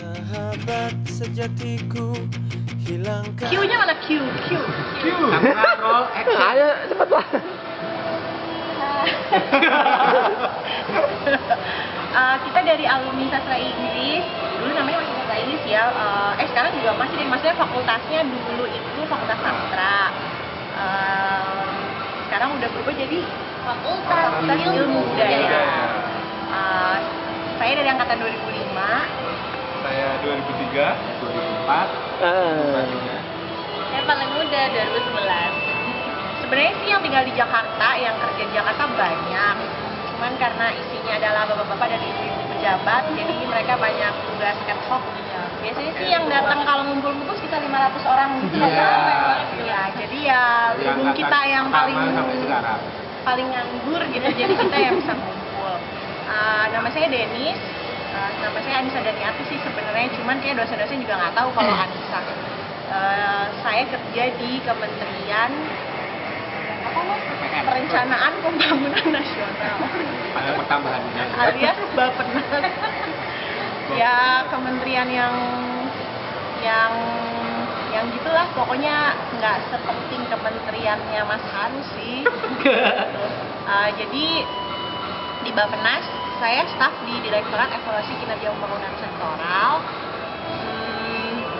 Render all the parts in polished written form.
Sahabat sejatiku hilangkan. Q-nya mana Q? Roll action. Ayo cepet lah. Kita dari alumni sastra Inggris. Dulu namanya masih sastra Inggris ya. Sekarang juga masih deh. Maksudnya fakultasnya dulu itu fakultas sastra. Sekarang udah berubah jadi fakultas ilmu budaya. Saya dari angkatan 2005. Saya 2003, 2004. Saya paling muda 2011. Sebenarnya sih yang tinggal di Jakarta, yang kerja di Jakarta banyak. Cuman karena isinya adalah bapak-bapak dan ibu-ibu pejabat, jadi mereka banyak tugas ad hoc. Biasanya sih yang datang kalau ngumpul-ngumpul sekitar 500 orang gitu. Ya, jadi ya lingkungan kita yang paling nganggur gitu, jadi kita yang bisa ngumpul. Nama saya Denis. Nama saya Anissa Daniati sih sebenarnya, cuman kayak dosen-dosen juga nggak tahu kalau Anissa. Saya kerja di Kementerian Perencanaan Pembangunan Nasional. Ada pertambahannya. Alias Bappenas. Ya kementerian yang gitulah, pokoknya nggak sepenting kementeriannya Mas Haru sih. Jadi di Bappenas saya staf di Direktorat Evaluasi Kinerja Pembangunan Sektoral.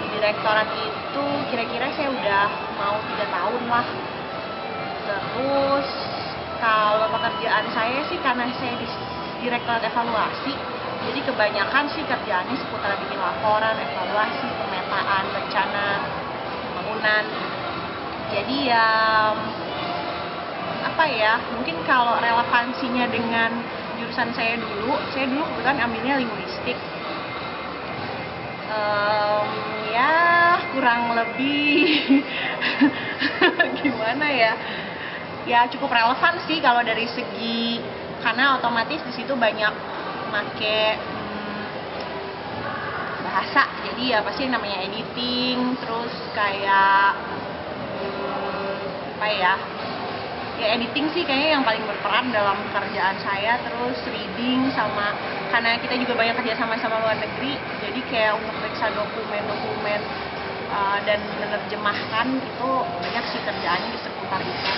Di direktorat itu kira-kira saya udah mau 3 tahun lah. Terus kalau pekerjaan saya sih karena saya di Direktorat Evaluasi, jadi kebanyakan sih kerjaannya seputar bikin laporan, evaluasi, pemetaan, rencana pembangunan. Jadi ya apa ya, mungkin kalau relevansinya dengan jurusan saya dulu kebetulan ambilnya linguistik. Ya kurang lebih gimana ya? Ya cukup relevan sih kalau dari segi, karena otomatis di situ banyak make bahasa. Jadi ya pasti namanya editing, terus kayak apa ya? Ya editing sih kayaknya yang paling berperan dalam pekerjaan saya, terus reading sama karena kita juga banyak kerja sama luar negeri, jadi kayak untuk periksa dokumen-dokumen dan menerjemahkan itu banyak sih kerjaannya di seputar itu.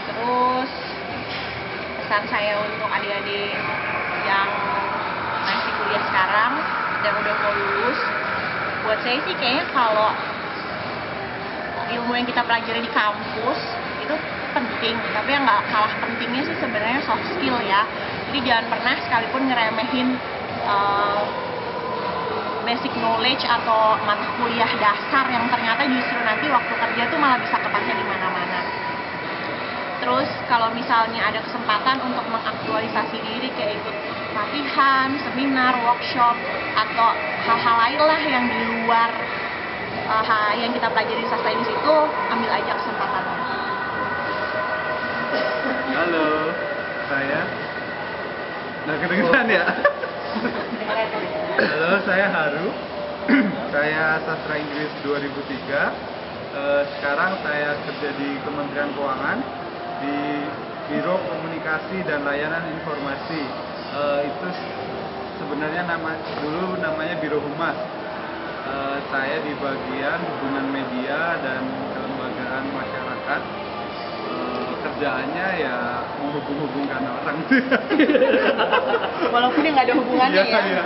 Terus pesan saya untuk adik-adik yang masih kuliah sekarang dan udah mau lulus, buat saya sih kayaknya kalau ilmu yang kita pelajari di kampus itu penting, tapi yang nggak kalah pentingnya sih sebenarnya soft skill ya. Jadi jangan pernah sekalipun ngeremehin basic knowledge atau mata kuliah dasar yang ternyata justru nanti waktu kerja tuh malah bisa kepakai di mana-mana. Terus kalau misalnya ada kesempatan untuk mengaktualisasi diri kayak ikut pelatihan, seminar, workshop atau hal-hal lain lah yang di luar yang kita pelajari di sastra Inggris itu, ambil aja kesempatannya. Halo, saya. Nah, kedengeran ya? Halo, saya Haru. Saya sastra Inggris 2003. Sekarang saya kerja di Kementerian Keuangan di Biro Komunikasi dan Layanan Informasi. Itu sebenarnya dulu namanya Biro Humas. Saya di bagian hubungan media dan kelembagaan masyarakat. Kerjaannya ya menghubung-hubungkan orang. Walaupun yang nggak ada hubungannya ya. Iya.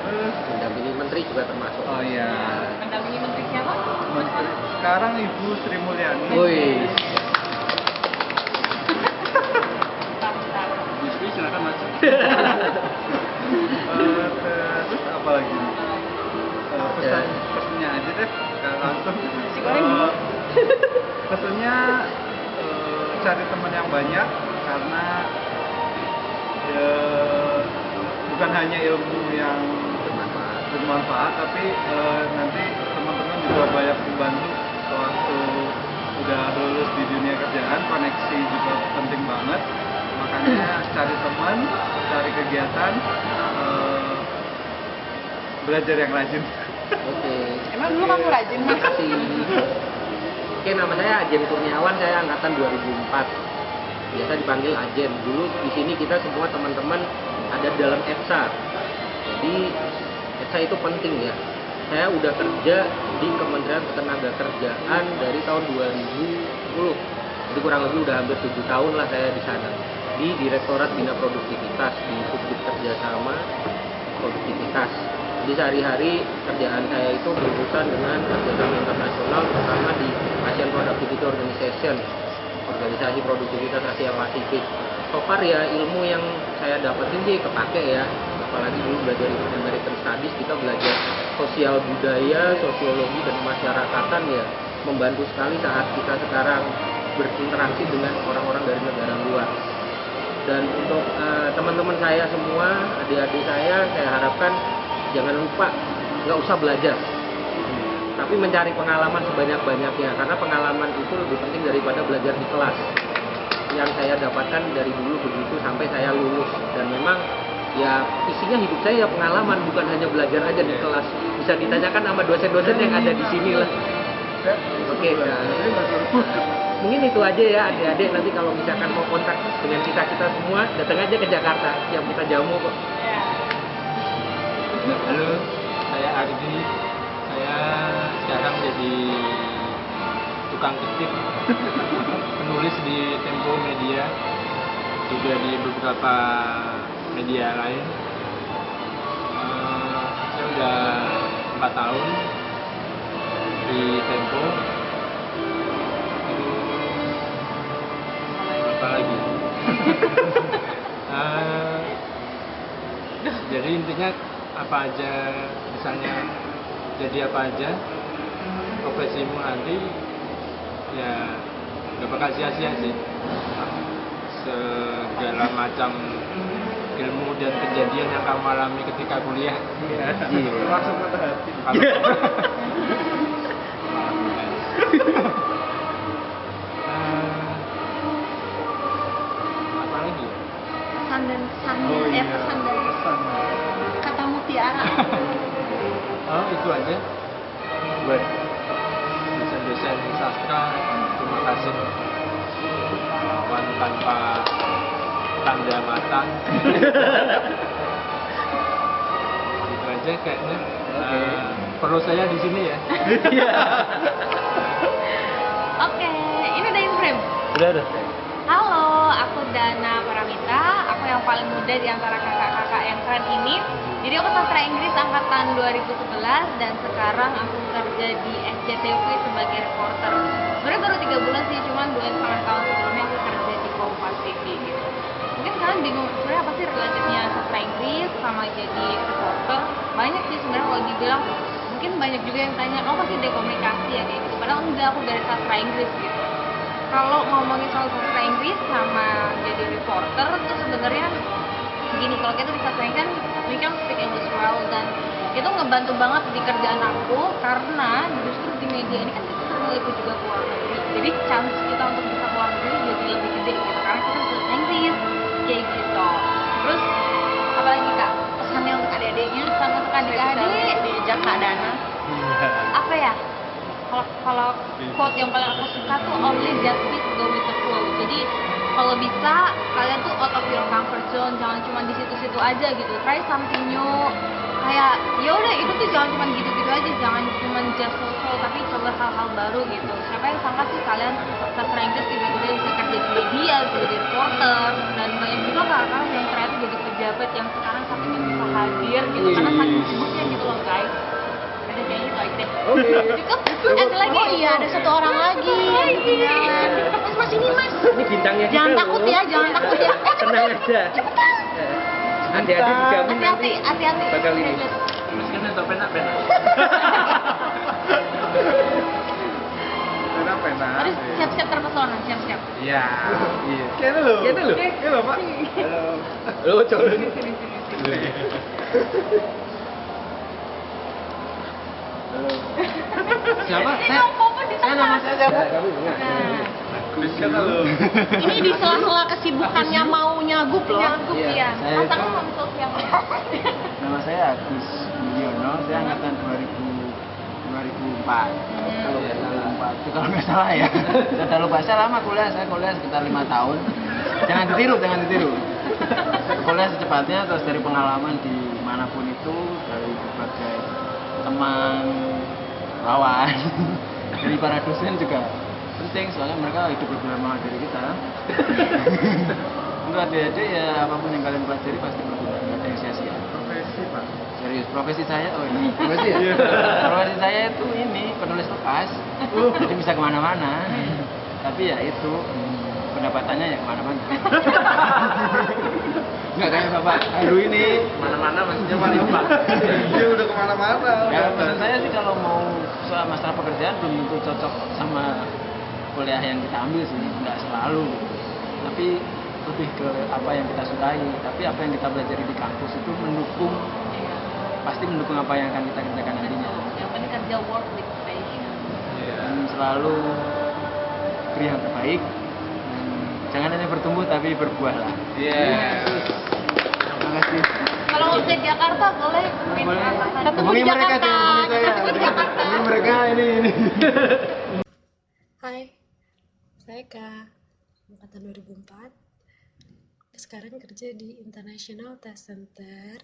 Terus Mendampingi menteri juga termasuk. oh ya. Mendampingi menteri siapa? Menteri sekarang Ibu Sri Mulyani. Woi. Bentar. Yusri silakan masuk. Terus apa lagi? Pesannya aja deh, langsung. Si goreng dulu. Pesannya cari teman yang banyak karena ya, bukan hanya ilmu yang bermanfaat tapi nanti teman-teman juga banyak membantu waktu udah lulus di dunia kerjaan. Koneksi juga penting banget, makanya cari teman, cari kegiatan, belajar yang rajin. Oke. Emang dulu kamu rajin Terima Mas? kasih. Oke, nama saya Ajen Kurniawan, saya angkatan 2004. Biasa dipanggil Ajen. Dulu di sini kita semua teman-teman ada dalam EPSA. Jadi saya itu penting ya. Saya udah kerja di Kementerian Ketenagakerjaan dari tahun 2010. Jadi kurang lebih udah hampir 7 tahun lah saya di sana. Di Direktorat Bina Produktivitas di Subdit Kerjasama Produktivitas. Jadi sehari-hari kerjaan saya itu berurusan dengan kerjasama internasional, terutama di Asian Productivity Organization, organisasi produktivitas Asia Pasifik. So far ya ilmu yang saya dapetin sih kepake ya, apalagi dulu belajar American Studies, kita belajar sosial budaya, sosiologi dan masyarakatan ya, membantu sekali saat kita sekarang berinteraksi dengan orang-orang dari negara luar. Dan untuk teman-teman saya semua, adik-adik saya harapkan jangan lupa, nggak usah belajar, tapi mencari pengalaman sebanyak-banyaknya, karena pengalaman itu lebih penting daripada belajar di kelas. Yang saya dapatkan dari dulu begitu sampai saya lulus, dan memang ya isinya hidup saya ya pengalaman, bukan hanya belajar aja di kelas. Bisa ditanyakan sama dosen-dosen yang ada di sini lah. Oke, nah, mungkin itu aja ya adik-adik, nanti kalau misalkan mau kontak dengan kita semua, datang aja ke Jakarta, siap kita jamu kok. Halo, saya Ardi. Saya sekarang jadi tukang ketik, penulis di Tempo Media, juga di beberapa media lain. Saya udah 4 tahun di Tempo. Apa lagi? Jadi intinya apa aja, misalnya jadi apa aja profesimu nanti ya gak bakal sia-sia sih. Segala macam ilmu dan kejadian yang kamu alami ketika kuliah Langsung patah hati. Apa lagi? Pesan dan kesan, Oh iya, pesan dan pesan. kata mutiara. Oh, itu aja buat dosen-dosen sastra. Terima kasih, lawan tanpa tanda mata. Itu aja kayaknya. Perlu saya di sini ya. Oke, ini udah in frame. Udah. Halo, aku Dana Paramita. Aku yang paling muda di antara kakak-kakak yang keren ini. Jadi aku sastra Inggris angkatan 2011 dan sekarang aku kerja di SCTV sebagai reporter. Sebenarnya baru 3 bulan sih, cuman 2,5 tahun sebelumnya aku kerja di Kompas TV gitu. Mungkin kalian bingung sebenarnya apa sih relatifnya sastra Inggris sama jadi reporter? Banyak sih sebenarnya kalau dibilang. Mungkin banyak juga yang tanya, oh pasti dari komunikasi ya kayak gitu. Padahal enggak, aku dari sastra Inggris gitu. Kalau ngomongin soal sastra Inggris sama jadi reporter tuh sebenarnya gini, kalau kita di sastra Inggris kan we can speak English well, dan itu ngebantu banget di kerjaan aku karena justru di media ini kan kita sering ikut juga ke luar negeri, jadi chance kita untuk bisa ke luar negeri jadi lebih gede gitu karena kita bahasa Inggris kayak gitu. Terus apalagi Kak, pesannya untuk adik-adiknya? Pesan untuk adik-adik diajak Kak Dana apa ya? Kalau quote yang paling aku suka tuh only that fit go with the flow. Jadi kalau bisa kalian tuh out of your comfort zone, jangan cuma di situ-situ aja gitu. Try something new. Kayak ya udah itu tuh jangan cuma gitu-gitu aja, jangan cuma just so tapi coba hal-hal baru gitu. Siapa yang sangka sih kalian sastra Inggris tiba-tiba bisa kerja di media, jadi reporter, dan banyak juga kakak yang ternyata jadi pejabat yang sekarang sampai bisa hadir gitu karena saking sibuknya gitu loh guys. Ada kayaknya itu aja deh. Cukup. Ada lagi? Oh iya, ada satu orang lagi. Mas ini mas. Ini bintangnya kita Jangan loh. takut ya, jangan takut ya. Tenang aja. Adik-adik dijamin nanti Hati-hati. bakal ini. Miskin atau pena-pena. Pena. Harus siap-siap terpesona, siap-siap. Iya. Kayaknya lo. Iya lo Pak. Halo. Lo coba. Siapa? Ini apa di sana? Kamu enggak. Tuliskan lo. Ini di sela-sela kesibukannya mau nyagup loh. Nyagup Iya, ya. saya Masa itu- kamu sosial. Nama saya Agus Mulyono, saya angkatan 2004. Kalau nggak salah. 2004 itu kalau nggak salah ya. Sudah lupa, saya lama kuliah, saya kuliah sekitar 5 tahun. Jangan ditiru. Kuliah secepatnya terus dari pengalaman di manapun itu, dari berbagai teman, lawan, dari para dosen juga penting, soalnya mereka hidup bersama dari kita. Untuk adik-adik ya apapun yang kalian pelajari pasti berguna, nggak ada yang sia-sia. Profesi Pak. Serius, profesi saya, oh ini profesi ya? Profesi saya itu ini, penulis lepas, jadi bisa kemana-mana. Tapi ya itu, pendapatannya ya kemana-mana. Nggak kayak Bapak Heru ini. Mana-mana maksudnya paling Pak. Dia udah kemana-mana. Ya menurut saya sih kalau mau soal masalah pekerjaan belum tentu cocok sama kuliah yang kita ambil sih, nggak selalu. Tapi lebih ke apa yang kita sukai, tapi apa yang kita pelajari di kampus itu mendukung, pasti mendukung apa yang akan kita kerjakan nantinya. Yang penting kerja work with passion. Dan selalu beri yang terbaik. Jangan hanya bertumbuh tapi berbuah lah. Terima kasih. Kalau mau ke Jakarta boleh. Hubungi mereka deh, hubungi saya. Hubungi mereka ini. Hai, saya Eka, angkatan 2004. Sekarang kerja di International Test Center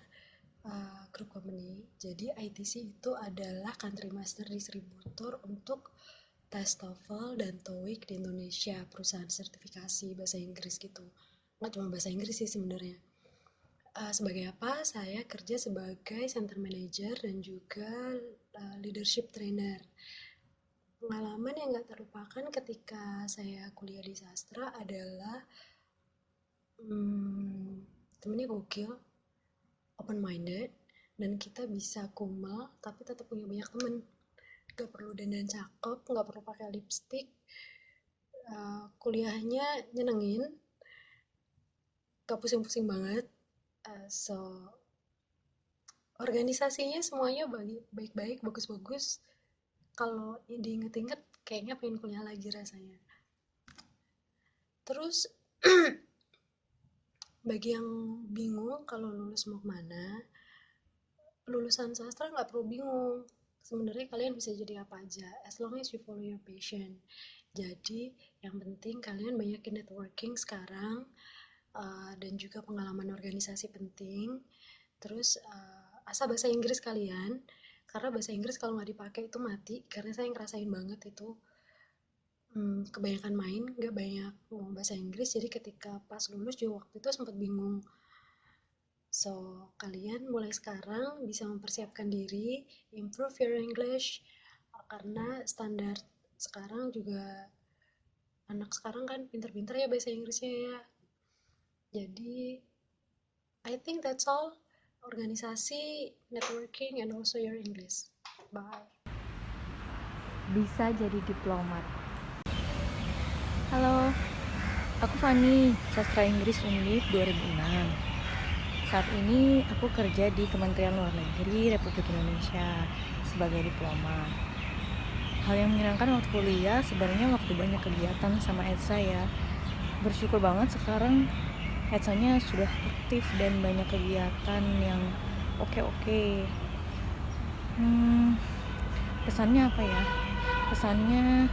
Group Company. Jadi ITC itu adalah country master distributor untuk tes TOEFL dan TOEIC di Indonesia, perusahaan sertifikasi bahasa Inggris gitu. Nggak cuma bahasa Inggris sih sebenarnya. Sebagai apa? Saya kerja sebagai center manager dan juga leadership trainer. Pengalaman yang nggak terlupakan ketika saya kuliah di sastra adalah temennya gokil, open minded, dan kita bisa kumal tapi tetap punya banyak temen. Gak perlu dandan cakep, gak perlu pakai lipstick, kuliahnya nyenengin, gak pusing-pusing banget. So organisasinya semuanya baik-baik, bagus-bagus. Kalau diinget-inget kayaknya pengen kuliah lagi rasanya. Terus bagi yang bingung kalau lulus mau kemana, lulusan sastra nggak perlu bingung. Sebenarnya kalian bisa jadi apa aja, as long as you follow your passion. Jadi yang penting kalian banyakin networking sekarang, dan juga pengalaman organisasi penting. Terus asal bahasa Inggris kalian, karena bahasa Inggris kalau nggak dipakai itu mati. Karena saya ngerasain banget itu. Kebanyakan main, gak banyak ngomong bahasa Inggris, jadi ketika pas lulus juga waktu itu sempat bingung. So, kalian mulai sekarang bisa mempersiapkan diri, improve your English, karena standar sekarang juga, anak sekarang kan pinter-pinter ya bahasa Inggrisnya ya. Jadi, I think that's all. Organisasi, networking, and also your English. Bye. Bisa jadi diplomat. Halo, aku Fani, sastra Inggris Undip 2006. Saat ini aku kerja di Kementerian Luar Negeri Republik Indonesia sebagai diplomat. Hal yang menyenangkan waktu kuliah sebenarnya waktu banyak kegiatan sama EDSA ya. Bersyukur banget sekarang EDSA-nya sudah aktif dan banyak kegiatan yang oke. Pesannya apa ya? Pesannya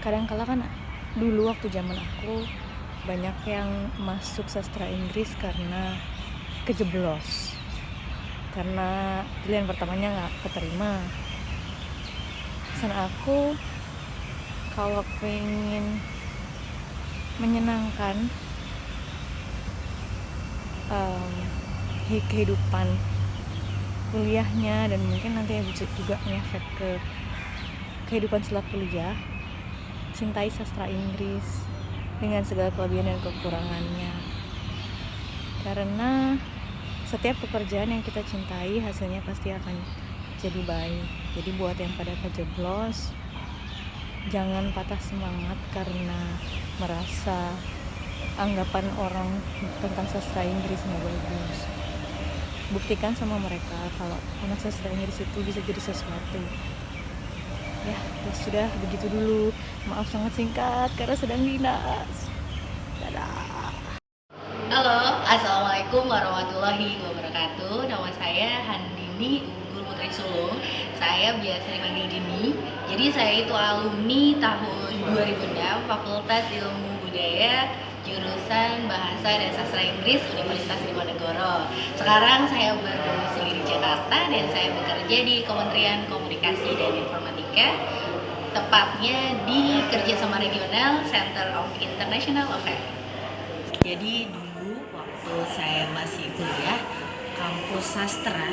kadang-kala kan dulu waktu zaman aku banyak yang masuk sastra Inggris karena kejeblos, karena pilihan pertamanya nggak keterima. Pesan aku, kalau pengen menyenangkan kehidupan kuliahnya dan mungkin nanti bisa juga ngefek ke kehidupan setelah kuliah, cintai sastra Inggris dengan segala kelebihan dan kekurangannya. Karena setiap pekerjaan yang kita cintai hasilnya pasti akan jadi baik. Jadi buat yang pada kejeblos, jangan patah semangat karena merasa anggapan orang tentang sastra Inggris nggak bagus. Buktikan sama mereka kalau anak sastra Inggris itu bisa jadi sesuatu. Ya sudah begitu dulu. Maaf sangat singkat karena sedang dinas. Dadah. Halo, assalamualaikum warahmatullahi wabarakatuh. Nama saya Handini Unggul Putri Sulung. Saya biasa dipanggil Dini. Jadi saya itu alumni tahun 2006 Fakultas Ilmu Budaya jurusan Bahasa dan Sastra Inggris Universitas Diponegoro. Sekarang saya berdomisili di Jakarta dan saya bekerja di Kementerian Komunikasi dan Informatika, tepatnya di Kerjasama Regional Center of International Affairs. Jadi dulu waktu saya masih kuliah, kampus sastra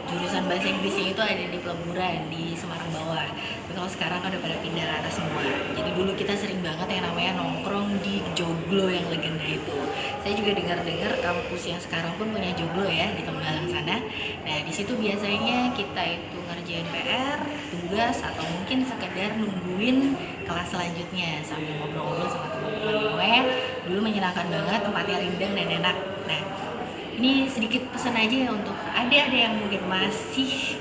jurusan bahasa Inggrisnya itu ada di Peleburan di Semarang Bawah. Tapi kalau sekarang kan udah pada pindah ke atas semua. Jadi dulu kita sering banget yang namanya nongkrong di Joglo yang legenda itu. Saya juga dengar-dengar kampus yang sekarang pun punya Joglo ya di Tembalang sana. Nah di situ biasanya kita itu ngerjain PR, tugas atau mungkin sekedar nungguin kelas selanjutnya sambil ngobrol-ngobrol sama teman-teman gue. Dulu menyenangkan banget, tempatnya rindang dan enak. Nah ini sedikit pesan aja ya untuk adik-adik yang mungkin masih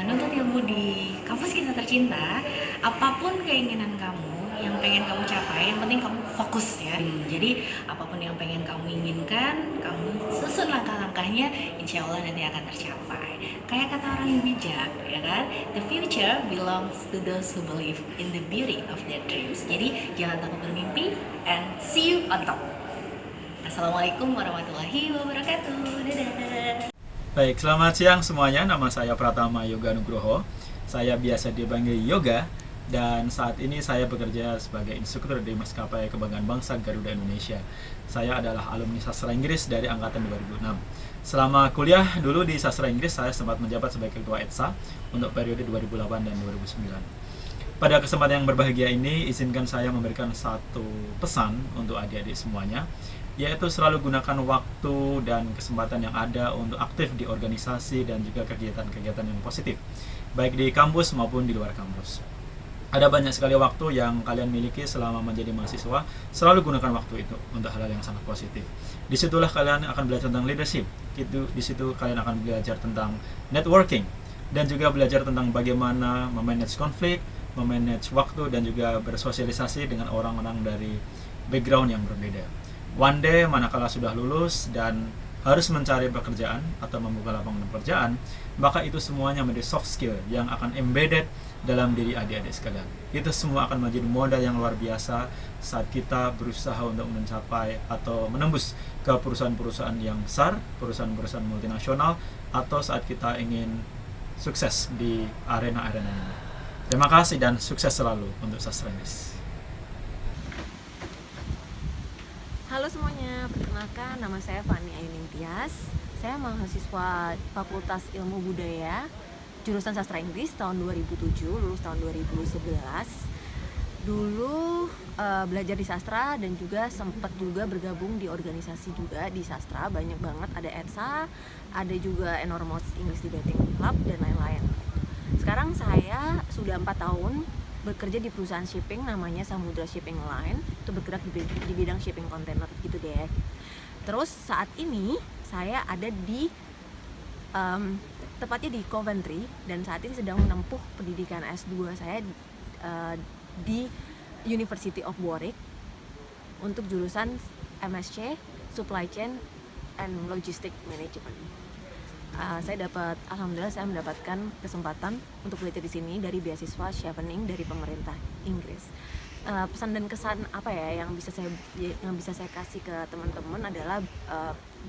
menuntut ilmu di kampus kita tercinta. Apapun keinginan kamu, yang pengen kamu capai, yang penting kamu fokus ya. Jadi apapun yang pengen kamu inginkan, kamu susun langkah-langkahnya, insya Allah nanti akan tercapai. Kayak kata orang yang bijak, ya kan? The future belongs to those who believe in the beauty of their dreams. Jadi jangan takut bermimpi, and see you on top. Assalamualaikum warahmatullahi wabarakatuh. Dadah. Baik, selamat siang semuanya. Nama saya Pratama Yoga Nugroho. Saya biasa dipanggil Yoga, dan saat ini saya bekerja sebagai instruktur di Maskapai Kebanggaan Bangsa Garuda Indonesia. Saya adalah alumni Sastra Inggris dari angkatan 2006. Selama kuliah dulu di Sastra Inggris, saya sempat menjabat sebagai ketua ETSA untuk periode 2008 dan 2009. Pada kesempatan yang berbahagia ini, izinkan saya memberikan satu pesan untuk adik-adik semuanya, yaitu selalu gunakan waktu dan kesempatan yang ada untuk aktif di organisasi dan juga kegiatan-kegiatan yang positif, baik di kampus maupun di luar kampus. Ada banyak sekali waktu yang kalian miliki selama menjadi mahasiswa, selalu gunakan waktu itu untuk hal-hal yang sangat positif. Disitulah kalian akan belajar tentang leadership, di situ kalian akan belajar tentang networking, dan juga belajar tentang bagaimana memanage konflik, memanage waktu, dan juga bersosialisasi dengan orang-orang dari background yang berbeda. One day, manakala sudah lulus dan harus mencari pekerjaan atau membuka lapangan pekerjaan, maka itu semuanya menjadi soft skill yang akan embedded dalam diri adik-adik sekalian. Itu semua akan menjadi modal yang luar biasa saat kita berusaha untuk mencapai atau menembus ke perusahaan-perusahaan yang besar, perusahaan-perusahaan multinasional, atau saat kita ingin sukses di arena-arena ini. Terima kasih dan sukses selalu untuk Sastra Inggris. Halo semuanya, perkenalkan nama saya Fani Ayuning Tias. Saya mahasiswa Fakultas Ilmu Budaya, jurusan Sastra Inggris tahun 2007, lulus tahun 2011. Dulu belajar di sastra dan juga sempat juga bergabung di organisasi juga di sastra, banyak banget, ada ETSA, ada juga Enormous English Debating Club dan lain-lain. Sekarang saya sudah 4 tahun bekerja di perusahaan shipping namanya Samudra Shipping Line, itu bergerak di bidang shipping kontainer gitu deh. Terus saat ini saya ada di tepatnya di Coventry, dan saat ini sedang menempuh pendidikan S2 saya di University of Warwick untuk jurusan MSc Supply Chain and Logistic Management. Alhamdulillah saya mendapatkan kesempatan untuk belajar di sini dari beasiswa Chevening dari pemerintah Inggris. Pesan dan kesan apa ya yang bisa saya kasih ke teman-teman adalah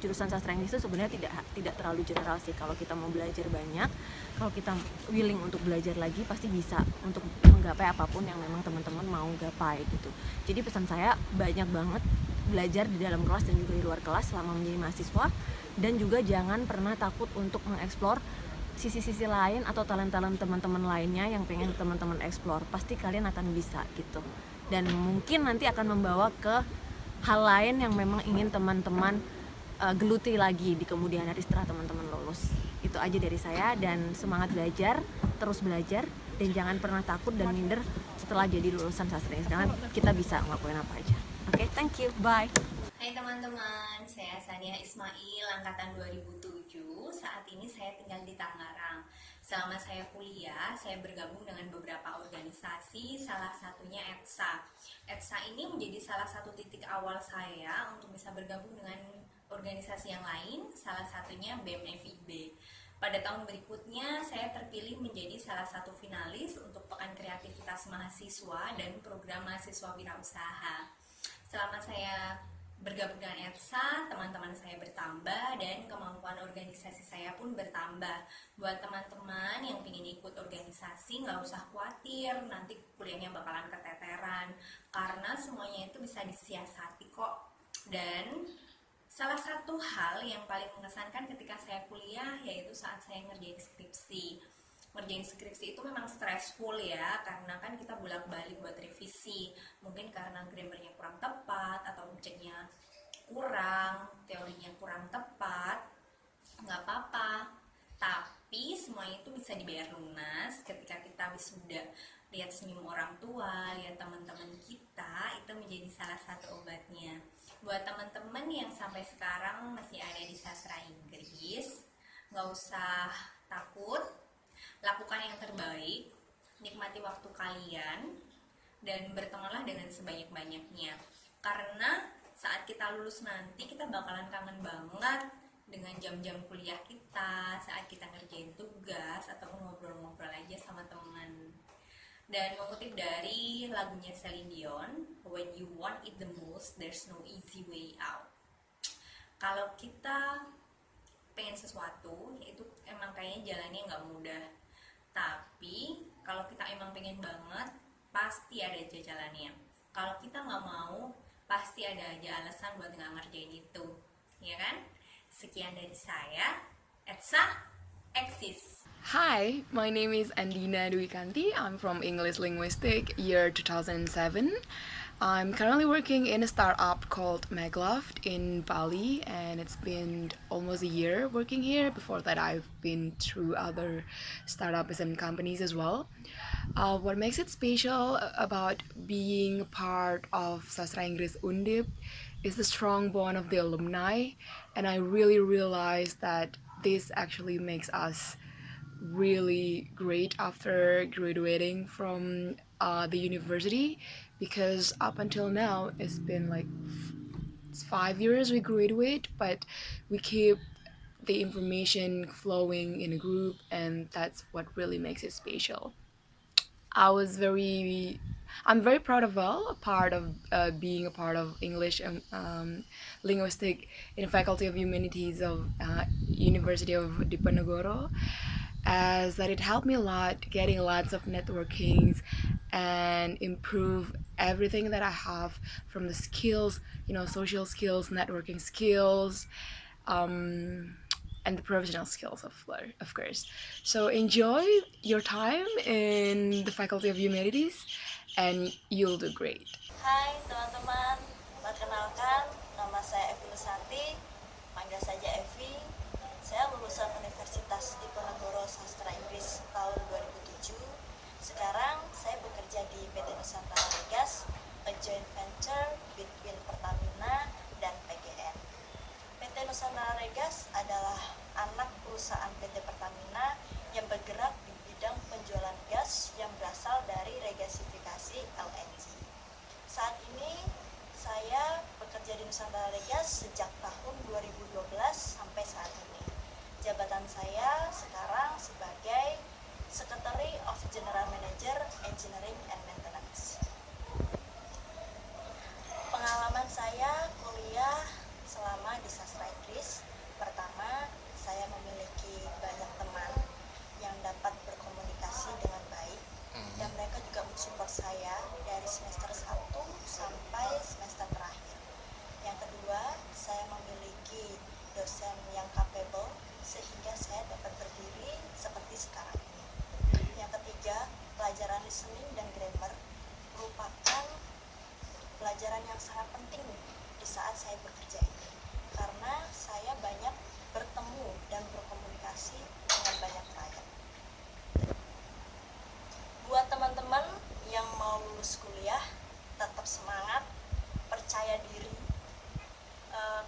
jurusan sastra Inggris itu sebenarnya tidak terlalu general sih. Kalau kita mau belajar banyak, kalau kita willing untuk belajar lagi, pasti bisa untuk menggapai apapun yang memang teman-teman mau gapai gitu. Jadi pesan saya banyak banget belajar di dalam kelas dan juga di luar kelas selama menjadi mahasiswa, dan juga jangan pernah takut untuk mengeksplor sisi-sisi lain atau talent-talent teman-teman lainnya yang pengen teman-teman eksplor. Pasti kalian akan bisa gitu, dan mungkin nanti akan membawa ke hal lain yang memang ingin teman-teman geluti lagi di kemudian hari setelah teman-teman lulus. Itu aja dari saya, dan semangat belajar, terus belajar, dan jangan pernah takut dan minder setelah jadi lulusan sastra ini, karena kita bisa ngelakuin apa aja. Oke, thank you, bye. Hai teman-teman, saya Sania Ismail, angkatan 2007. Saat ini saya tinggal di Tangerang. Selama saya kuliah, saya bergabung dengan beberapa organisasi, salah satunya ETSA. ETSA ini menjadi salah satu titik awal saya untuk bisa bergabung dengan organisasi yang lain, salah satunya BEM FIB. Pada tahun berikutnya, saya terpilih menjadi salah satu finalis untuk Pekan Kreativitas Mahasiswa dan Program Mahasiswa Wirausaha. Selama saya bergabung dengan ETSA, teman-teman saya bertambah dan kemampuan organisasi saya pun bertambah. Buat teman-teman yang ingin ikut organisasi, nggak usah khawatir nanti kuliahnya bakalan keteteran, karena semuanya itu bisa disiasati kok. Dan salah satu hal yang paling mengesankan ketika saya kuliah yaitu saat saya ngerjain skripsi. Ngerjain skripsi itu memang stressful ya, karena kan kita bolak-balik buat revisi. Mungkin karena grammarnya kurang tepat, atau objeknya kurang, teorinya kurang tepat, nggak apa-apa. Tapi semua itu bisa dibayar lunas ketika kita wisuda. Lihat senyum orang tua, lihat teman-teman kita, itu menjadi salah satu obatnya. Buat teman-teman yang sampai sekarang masih ada di sastra Inggris, nggak usah takut. Lakukan yang terbaik, nikmati waktu kalian, dan bertemanlah dengan sebanyak-banyaknya. Karena saat kita lulus nanti, kita bakalan kangen banget dengan jam-jam kuliah kita, saat kita ngerjain tugas, atau ngobrol-ngobrol aja sama teman. Dan mengutip dari lagunya Celine Dion, "When you want it the most, there's no easy way out." Kalau kita pengen sesuatu, itu emang kayaknya jalannya nggak mudah. Tapi kalau kita emang pengen banget, pasti ada aja jalannya. Kalau kita nggak mau, pasti ada aja alasan buat nggak ngerjain itu, ya kan? Sekian dari saya, ETSA eksis. Hi, my name is Andina Dwi-Kanti. I'm from English Linguistic, year 2007. I'm currently working in a startup called Magloft in Bali, and it's been almost a year working here. Before that, I've been through other startups and companies as well. What makes it special about being part of Sastra Inggris Undip is the strong bond of the alumni, and I really realized that this actually makes us really great after graduating from the university, because up until now it's been like 5 years we graduate, but we keep the information flowing in a group, and that's what really makes it special. I'm very proud of being a part of English and linguistic in the Faculty of Humanities of University of Diponegoro, as that it helped me a lot, getting lots of networkings and improve everything that I have, from the skills, social skills, networking skills, and the professional skills of course. So enjoy your time in the Faculty of Humanities and you'll do great. Hai teman-teman, perkenalkan nama saya Evi Lusanti, panggil saja Evi. Saya lulusan Universitas Diponegoro Sastra Inggris tahun 2007. Sekarang saya bekerja di PT Nusantara Regas, a joint venture between Pertamina dan PGN. PT Nusantara Regas adalah anak perusahaan PT Pertamina yang bergerak di bidang penjualan gas yang berasal dari regasifikasi LNG. Saat ini saya bekerja di Nusantara Regas sejak tahun 2012 sampai saat ini. Jabatan saya sekarang sebagai Secretary of General Manager Engineering and Maintenance. Pengalaman saya kuliah selama di sastra Inggris, pertama saya memiliki banyak teman yang dapat berkomunikasi dengan baik, dan mereka juga mensupport saya dari semester 1 sampai semester terakhir. Yang kedua, saya memiliki dosen yang capable sehingga saya dapat berdiri seperti sekarang ini. Yang ketiga, pelajaran listening dan grammar merupakan pelajaran yang sangat penting di saat saya bekerja ini, karena saya banyak bertemu dan berkomunikasi dengan banyak klien. Buat teman-teman yang mau lulus kuliah, tetap semangat, percaya diri.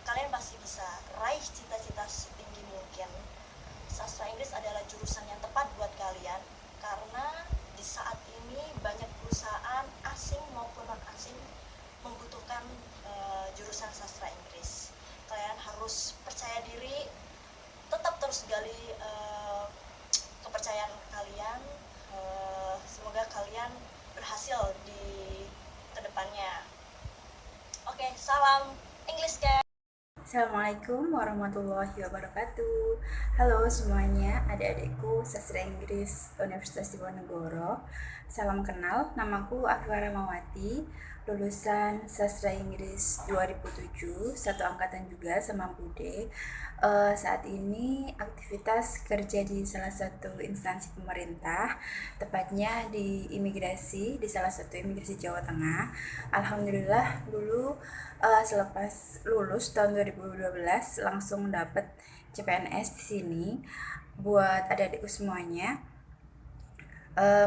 Kalian pasti bisa raih cita-cita setinggi mungkin. Sastra Inggris adalah jurusan yang tepat buat kalian, karena di saat ini banyak perusahaan asing maupun non-asing membutuhkan jurusan sastra Inggris. Kalian harus percaya diri, tetap terus gali kepercayaan kalian. Semoga kalian berhasil di kedepannya. Oke, salam English guys. Assalamualaikum warahmatullahi wabarakatuh. Halo semuanya, adik-adikku sastra Inggris Universitas Diponegoro. Salam kenal, namaku Akbar Mawati, lulusan sastra Inggris 2007, satu angkatan juga sama Bude. Saat ini aktivitas kerja di salah satu instansi pemerintah, tepatnya di imigrasi, di salah satu imigrasi Jawa Tengah. Alhamdulillah dulu selepas lulus tahun 2012 langsung dapat CPNS di sini. Buat adik-adikku semuanya,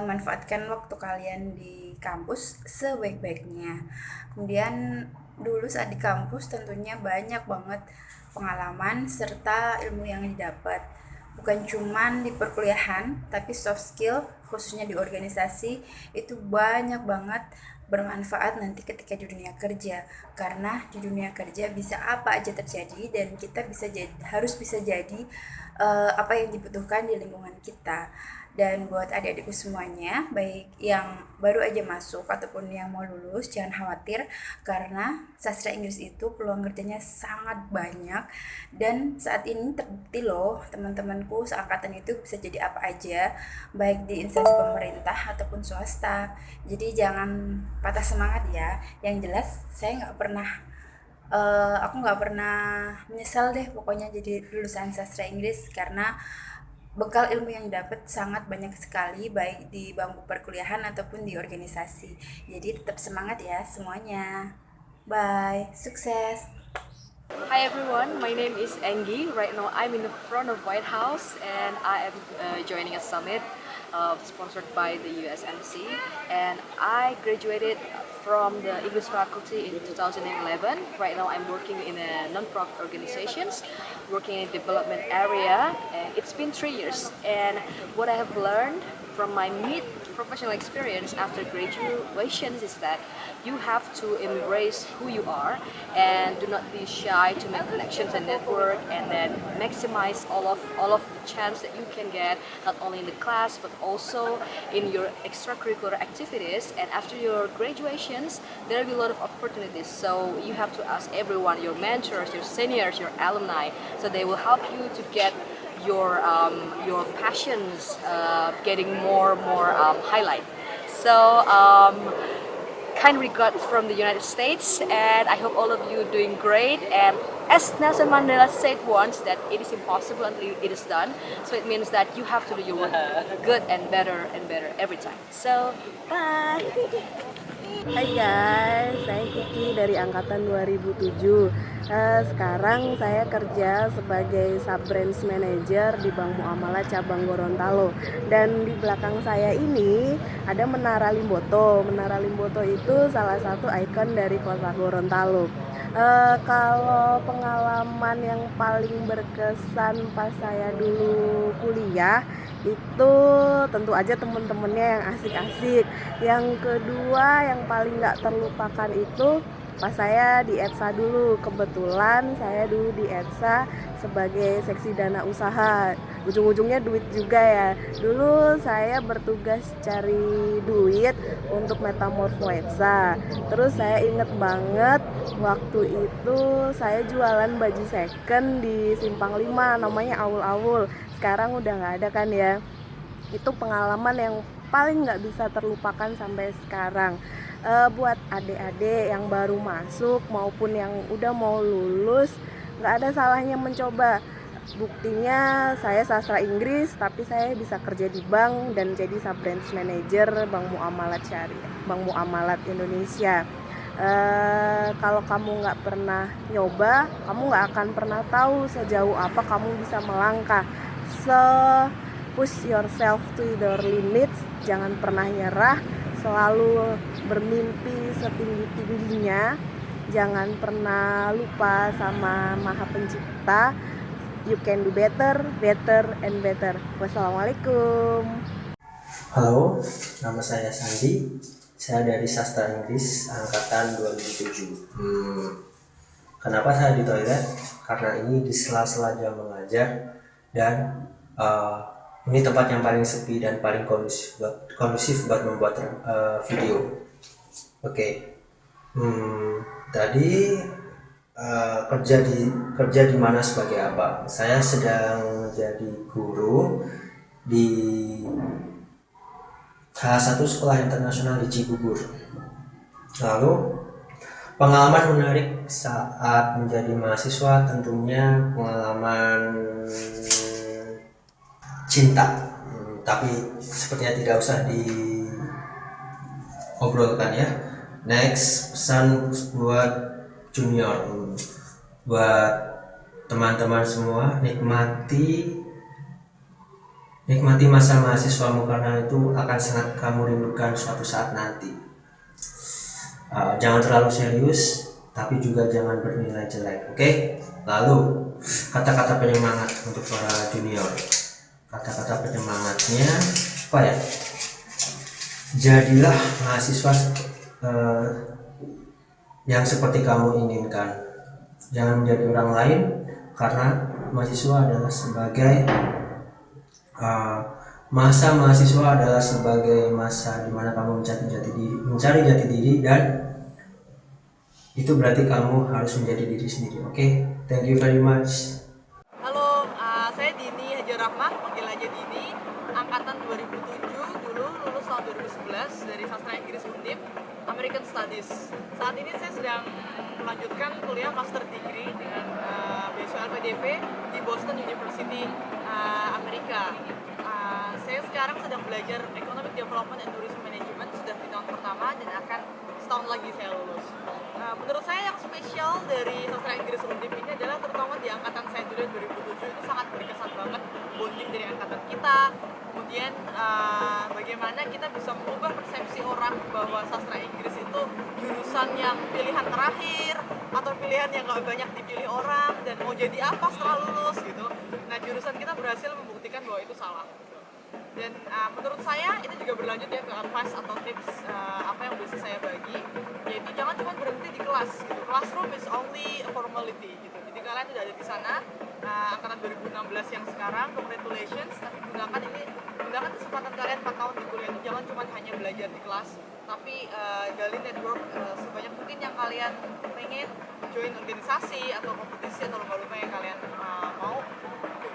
manfaatkan waktu kalian di kampus sebaik-baiknya. Kemudian dulu saat di kampus tentunya banyak banget pengalaman serta ilmu yang didapat. Bukan cuman di perkuliahan, tapi soft skill khususnya di organisasi itu banyak banget bermanfaat nanti ketika di dunia kerja. Karena di dunia kerja bisa apa aja terjadi dan kita harus bisa jadi apa yang dibutuhkan di lingkungan kita. Dan buat adik-adikku semuanya, baik yang baru aja masuk ataupun yang mau lulus, jangan khawatir karena sastra Inggris itu peluang kerjanya sangat banyak. Dan saat ini terbukti loh, teman-temanku seangkatan itu bisa jadi apa aja, baik di instansi pemerintah ataupun swasta. Jadi jangan patah semangat ya. Yang jelas saya aku nggak pernah menyesal deh pokoknya jadi lulusan sastra Inggris, karena bekal ilmu yang dapat sangat banyak sekali baik di bangku perkuliahan ataupun di organisasi. Jadi tetap semangat ya semuanya. Bye, sukses. Hi everyone, my name is Enggi. Right now I'm in the front of White House and I am joining a summit sponsored by the USMC, and I graduated from the English faculty in 2011. Right now I'm working in a non-profit organizations, working in development area, and it's been 3 years. And what I have learned from my professional experience after graduation is that you have to embrace who you are and do not be shy to make connections and network, and then maximize all of the chance that you can get, not only in the class but also in your extracurricular activities. And after your graduations there will be a lot of opportunities, so you have to ask everyone, your mentors, your seniors, your alumni, so they will help you to get your passions getting more highlight. So kind regards from the United States, and I hope all of you doing great. And as Nelson Mandela said once, that it is impossible until it is done. So it means that you have to do your work good and better every time. So bye. Hai guys, saya Kiki dari angkatan 2007. Sekarang saya kerja sebagai sub branch manager di Bank Muamalah cabang Gorontalo. Dan di belakang saya ini ada Menara Limboto. Menara Limboto itu salah satu ikon dari kota Gorontalo. Kalau pengalaman yang paling berkesan pas saya dulu kuliah itu tentu aja temen-temennya yang asik-asik. Yang kedua yang paling gak terlupakan itu pas saya di ETSA dulu. Kebetulan saya dulu di ETSA sebagai seksi dana usaha, ujung-ujungnya duit juga ya. Dulu saya bertugas cari duit untuk Metamorpho ETSA. Terus saya inget banget waktu itu saya jualan baju second di Simpang 5, namanya Awul-Awul. Sekarang udah gak ada kan ya. Itu pengalaman yang paling gak bisa terlupakan sampai sekarang. Buat adik-adik yang baru masuk maupun yang udah mau lulus, gak ada salahnya mencoba. Buktinya saya sastra Inggris tapi saya bisa kerja di bank dan jadi sub branch manager Bank Muamalat Syariah, Bank Muamalat Indonesia. Kalau kamu nggak pernah nyoba, kamu nggak akan pernah tahu sejauh apa kamu bisa melangkah. So push yourself to your limits, jangan pernah nyerah, selalu bermimpi setinggi-tingginya, jangan pernah lupa sama Maha Pencipta. You can do better, better, and better. Wassalamualaikum. Halo, nama saya Sandi. Saya dari Sastra Inggris angkatan 2007. Kenapa saya di toilet? Karena ini di sela-sela jam mengajar dan ini tempat yang paling sepi dan paling kondusif buat membuat video. Oke. Tadi kerja di mana sebagai apa? Saya sedang menjadi guru di salah satu sekolah internasional di Cibubur. Lalu pengalaman menarik saat menjadi mahasiswa tentunya pengalaman cinta. Tapi sepertinya tidak usah diobrolkan ya. Next, pesan buat junior, buat teman-teman semua, nikmati masa mahasiswamu karena itu akan sangat kamu rindukan suatu saat nanti. Jangan terlalu serius, tapi juga jangan bernilai jelek, oke? Lalu kata-kata penyemangat untuk para junior. Kata-kata penyemangatnya apa ya? Jadilah mahasiswa yang seperti kamu inginkan. Jangan menjadi orang lain, karena mahasiswa adalah sebagai masa mahasiswa adalah sebagai masa dimana kamu mencari jati diri, dan itu berarti kamu harus menjadi diri sendiri. Oke? Thank you very much. Halo, saya Dini Hajar Rahmah, panggil aja Dini, angkatan 2007, dulu lulus tahun 2011 dari Sastra Inggris Undip, American Studies. Saat ini saya sedang melanjutkan kuliah Master Degree dengan beasiswa LPDP di Boston University, Amerika. Saya sekarang sedang belajar Economic Development and Tourism Management, sudah di tahun pertama dan akan setahun lagi saya lulus. Menurut saya yang spesial dari Sastra Inggris Undip ini adalah terutama di angkatan saya dulu 2007 itu sangat berkesan banget, bonding dari angkatan kita. Kemudian bagaimana kita bisa mengubah persepsi orang bahwa sastra Inggris itu jurusan yang pilihan terakhir atau pilihan yang gak banyak dipilih orang dan mau jadi apa setelah lulus gitu. Nah, jurusan kita berhasil membuktikan bahwa itu salah. Dan menurut saya itu juga berlanjut ya ke advice atau tips apa yang bisa saya bagi, yaitu jangan cuma berhenti di kelas gitu. Classroom is only a formality gitu. Jadi kalian sudah ada di sana, angkatan 2016 yang sekarang, congratulations, tapi gunakan kesempatan kalian 4 tahun di kuliah itu jangan cuma hanya belajar di kelas, tapi gali network sebanyak mungkin yang kalian pengen, join organisasi atau kompetisi atau lomba-lomba yang kalian mau.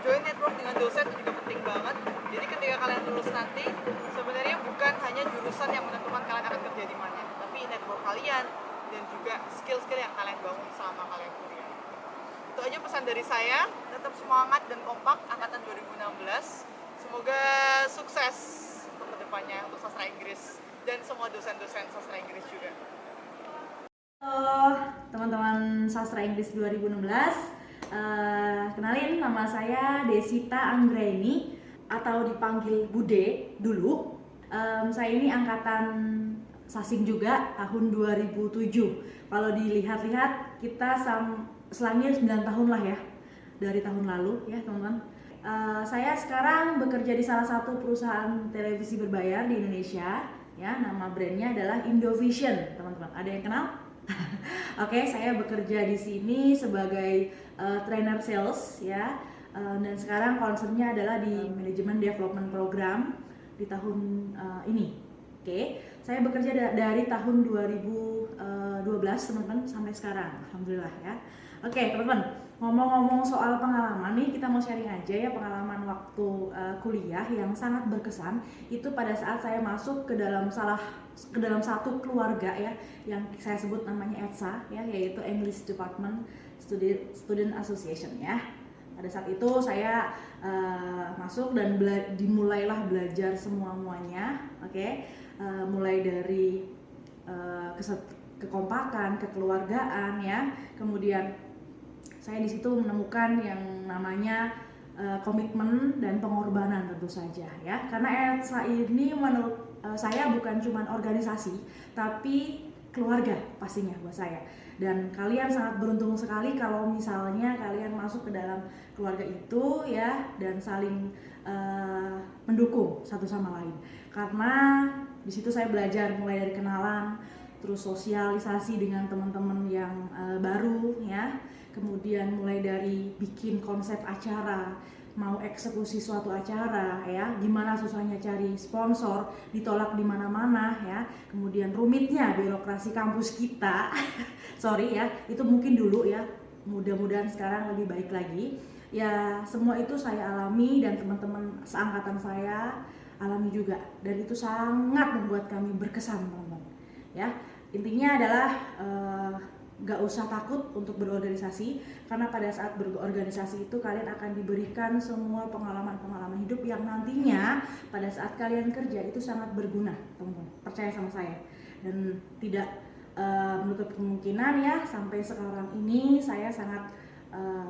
Join network dengan dosen itu juga penting banget. Jadi ketika kalian lulus nanti, sebenarnya bukan hanya jurusan yang menentukan kalian akan kerja di mana, tapi network kalian dan juga skill-skill yang kalian bangun selama kalian kuliah. Itu aja pesan dari saya, tetap semangat dan kompak angkatan 2016. Semoga sukses untuk kedepannya untuk sastra Inggris dan semua dosen-dosen sastra Inggris juga. Halo teman-teman sastra Inggris 2016. Kenalin, nama saya Desita Anggraini atau dipanggil Bude dulu. Saya ini angkatan Sasing juga tahun 2007. Kalau dilihat-lihat kita selangnya 9 tahun lah ya dari tahun lalu ya teman-teman. Saya sekarang bekerja di salah satu perusahaan televisi berbayar di Indonesia ya, nama brandnya adalah Indovision teman-teman. Ada yang kenal? Oke, saya bekerja di sini sebagai trainer sales ya, dan sekarang concernnya adalah di manajemen development program di tahun ini. Oke, saya bekerja dari tahun 2012 teman-teman sampai sekarang, alhamdulillah ya. Oke teman-teman, ngomong-ngomong soal pengalaman nih, kita mau sharing aja ya pengalaman waktu kuliah yang sangat berkesan. Itu pada saat saya masuk ke dalam satu keluarga ya, yang saya sebut namanya ETSA ya, yaitu English Department Student Association ya. Pada saat itu saya masuk dan dimulailah belajar semuanya, oke. Mulai dari kekompakan, kekeluargaan ya, kemudian saya di situ menemukan yang namanya komitmen dan pengorbanan tentu saja ya, karena ETSA ini menurut saya bukan cuma organisasi tapi keluarga pastinya buat saya, dan kalian sangat beruntung sekali kalau misalnya kalian masuk ke dalam keluarga itu ya, dan saling mendukung satu sama lain, karena di situ saya belajar mulai dari kenalan, terus sosialisasi dengan teman-teman yang baru ya, kemudian mulai dari bikin konsep acara, mau eksekusi suatu acara ya, gimana susahnya cari sponsor, ditolak di mana-mana ya, kemudian rumitnya birokrasi kampus kita sorry ya, itu mungkin dulu ya, mudah-mudahan sekarang lebih baik lagi ya. Semua itu saya alami dan teman-teman seangkatan saya alami juga, dan itu sangat membuat kami berkesan teman-teman ya. Intinya adalah gak usah takut untuk berorganisasi, karena pada saat berorganisasi itu kalian akan diberikan semua pengalaman-pengalaman hidup yang nantinya pada saat kalian kerja itu sangat berguna teman-teman, percaya sama saya. Dan tidak menutup kemungkinan ya, sampai sekarang ini saya sangat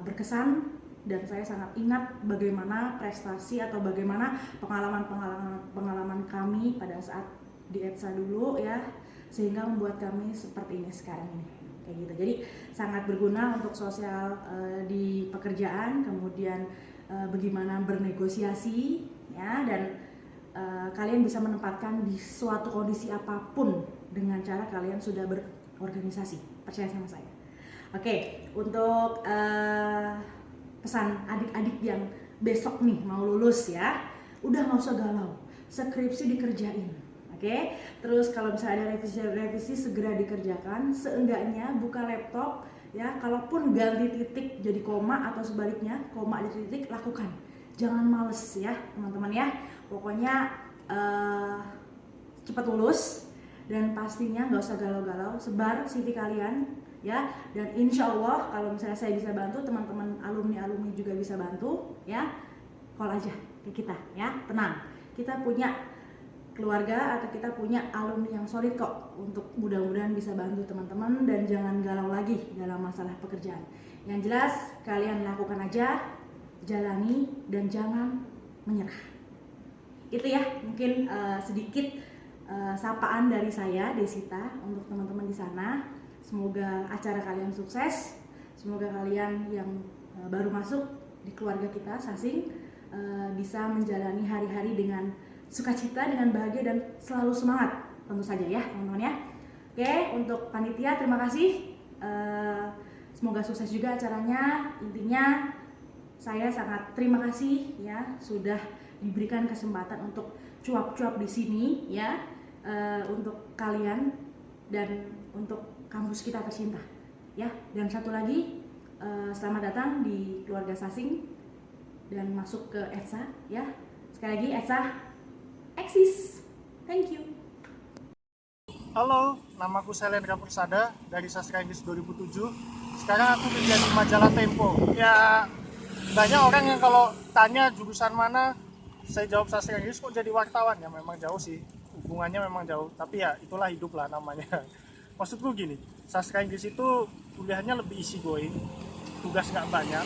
berkesan dan saya sangat ingat bagaimana prestasi atau bagaimana pengalaman kami pada saat di ETSA dulu ya, sehingga membuat kami seperti ini sekarang ini kayak gitu. Jadi sangat berguna untuk sosial di pekerjaan, kemudian bagaimana bernegosiasi ya, dan kalian bisa menempatkan di suatu kondisi apapun dengan cara kalian sudah berorganisasi, percaya sama saya. Oke, untuk pesan adik-adik yang besok nih mau lulus ya, udah nggak usah galau, skripsi dikerjain. Oke, terus kalau misalnya ada revisi segera dikerjakan, seenggaknya buka laptop ya, kalaupun ganti titik jadi koma atau sebaliknya koma di titik, lakukan, jangan males ya teman-teman ya. Pokoknya cepat lulus, dan pastinya nggak usah galau-galau, sebar CV kalian ya, dan insya Allah kalau misalnya saya bisa bantu, teman-teman alumni juga bisa bantu ya, call aja ke kita ya, tenang, kita punya keluarga atau kita punya alumni yang solid kok, untuk mudah-mudahan bisa bantu teman-teman, dan jangan galau lagi dalam masalah pekerjaan. Yang jelas kalian lakukan aja, jalani, dan jangan menyerah. Itu ya mungkin sedikit sapaan dari saya Desita untuk teman-teman di sana. Semoga acara kalian sukses, semoga kalian yang baru masuk di keluarga kita Sasing bisa menjalani hari-hari dengan sukacita, dengan bahagia, dan selalu semangat tentu saja ya teman-teman ya. Oke, untuk panitia terima kasih, semoga sukses juga acaranya. Intinya saya sangat terima kasih ya, sudah diberikan kesempatan untuk cuap-cuap di sini ya, untuk kalian dan untuk kampus kita tercinta ya. Dan satu lagi, selamat datang di keluarga Sasing dan masuk ke ETSA ya. Sekali lagi ETSA eksis. Thank you. Halo, namaku Selendra Persada dari Sastra Inggris 2007. Sekarang aku kerja di majalah Tempo. Ya, banyak orang yang kalau tanya jurusan mana, saya jawab Sastra Inggris, kok jadi wartawan? Ya memang jauh sih, hubungannya memang jauh. Tapi ya itulah hidup lah namanya. Maksudku gini, Sastra Inggris itu kuliahnya lebih easy going, tugas nggak banyak,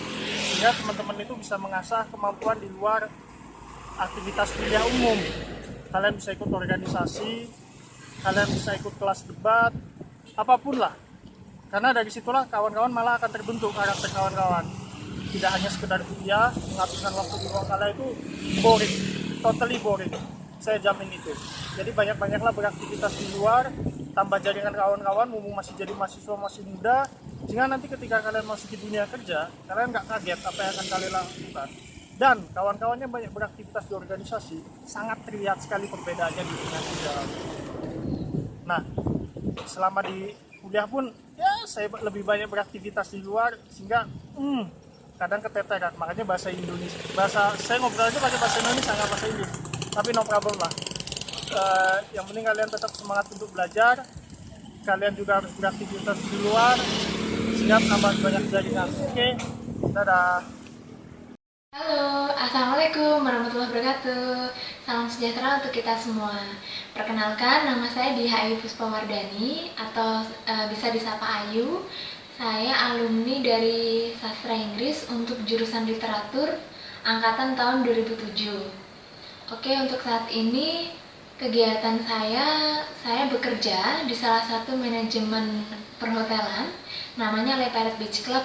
sehingga teman-teman itu bisa mengasah kemampuan di luar aktivitas kuliah umum. Kalian bisa ikut organisasi, kalian bisa ikut kelas debat, apapun lah. Karena dari situlah kawan-kawan malah akan terbentuk karakter kawan-kawan. Tidak hanya sekedar kuliah, menghabiskan waktu di ruang kala itu boring, totally boring. Saya jamin itu. Jadi banyak-banyaklah beraktivitas di luar, tambah jaringan kawan-kawan, mumpung masih jadi mahasiswa masih muda, sehingga nanti ketika kalian masuk di dunia kerja, kalian nggak kaget apa yang akan kalian lakukan. Dan kawan-kawannya banyak beraktivitas di organisasi, sangat terlihat sekali perbedaannya di dunia kerja. Nah, selama di kuliah pun ya saya lebih banyak beraktivitas di luar, sehingga kadang keteteran. Makanya bahasa Indonesia, saya ngobrol aja pakai bahasa Indonesia, nggak bahasa Inggris. Tapi no problem lah. Yang penting kalian tetap semangat untuk belajar, kalian juga harus beraktivitas di luar, sehingga tambah banyak jaringan. Oke, dadah. Halo, Assalamualaikum warahmatullahi wabarakatuh. Salam sejahtera untuk kita semua. Perkenalkan, nama saya Diha Puspawardani atau bisa disapa Ayu. Saya alumni dari Sastra Inggris untuk jurusan literatur angkatan tahun 2007. Oke, untuk saat ini kegiatan saya bekerja di salah satu manajemen perhotelan, namanya Le Parrot Beach Club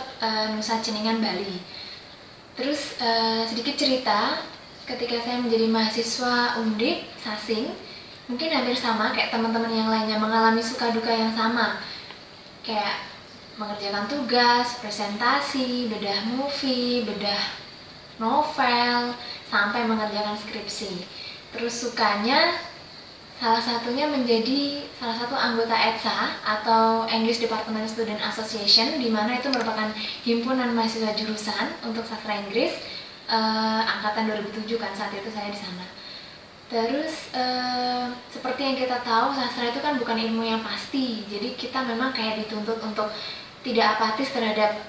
Nusa Ceningan, Bali. Terus sedikit cerita, ketika saya menjadi mahasiswa Undip Sasing, mungkin hampir sama kayak teman-teman yang lainnya, mengalami suka duka yang sama, kayak mengerjakan tugas, presentasi, bedah movie, bedah novel, sampai mengerjakan skripsi. Terus sukanya salah satunya menjadi salah satu anggota ETSA atau English Department Student Association, di mana itu merupakan himpunan mahasiswa jurusan untuk sastra Inggris angkatan 2007 kan, saat itu saya di sana. Terus seperti yang kita tahu, sastra itu kan bukan ilmu yang pasti, jadi kita memang kayak dituntut untuk tidak apatis terhadap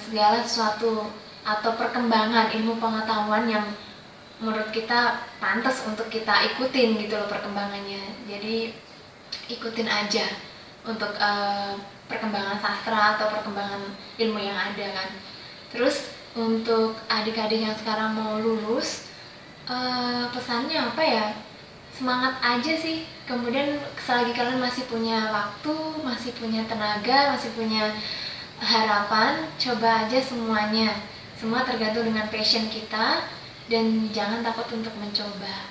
segala sesuatu atau perkembangan ilmu pengetahuan yang menurut kita pantas untuk kita ikutin gitu loh perkembangannya. Jadi ikutin aja untuk perkembangan sastra atau perkembangan ilmu yang ada kan. Terus untuk adik-adik yang sekarang mau lulus, pesannya apa ya? Semangat aja sih. Kemudian selagi kalian masih punya waktu, masih punya tenaga, masih punya harapan, coba aja semuanya. Semua tergantung dengan passion kita, dan jangan takut untuk mencoba.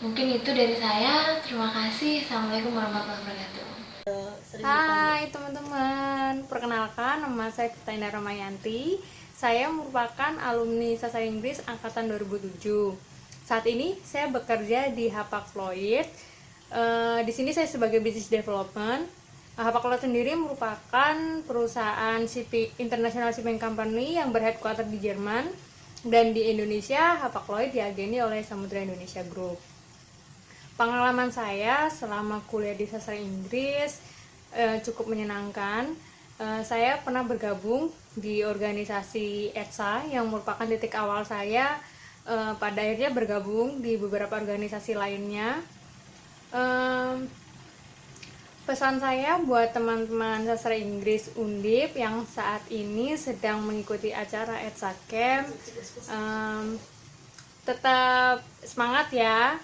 Mungkin itu dari saya. Terima kasih. Assalamualaikum warahmatullahi wabarakatuh. Hai teman-teman, perkenalkan nama saya Taina Ramayanti. Saya merupakan alumni Sastra Inggris angkatan 2007. Saat ini saya bekerja di Hapag-Lloyd. Di sini saya sebagai business development. Hapag-Lloyd sendiri merupakan perusahaan international shipping company yang berheadquarter di Jerman, dan di Indonesia Hapag-Lloyd diageni oleh Samudra Indonesia Group. Pengalaman saya selama kuliah di Sastra Inggris cukup menyenangkan. Saya pernah bergabung di organisasi ETSA yang merupakan titik awal saya pada akhirnya bergabung di beberapa organisasi lainnya. Pesan saya buat teman-teman Sastra Inggris Undip yang saat ini sedang mengikuti acara ETSA Camp, tetap semangat ya,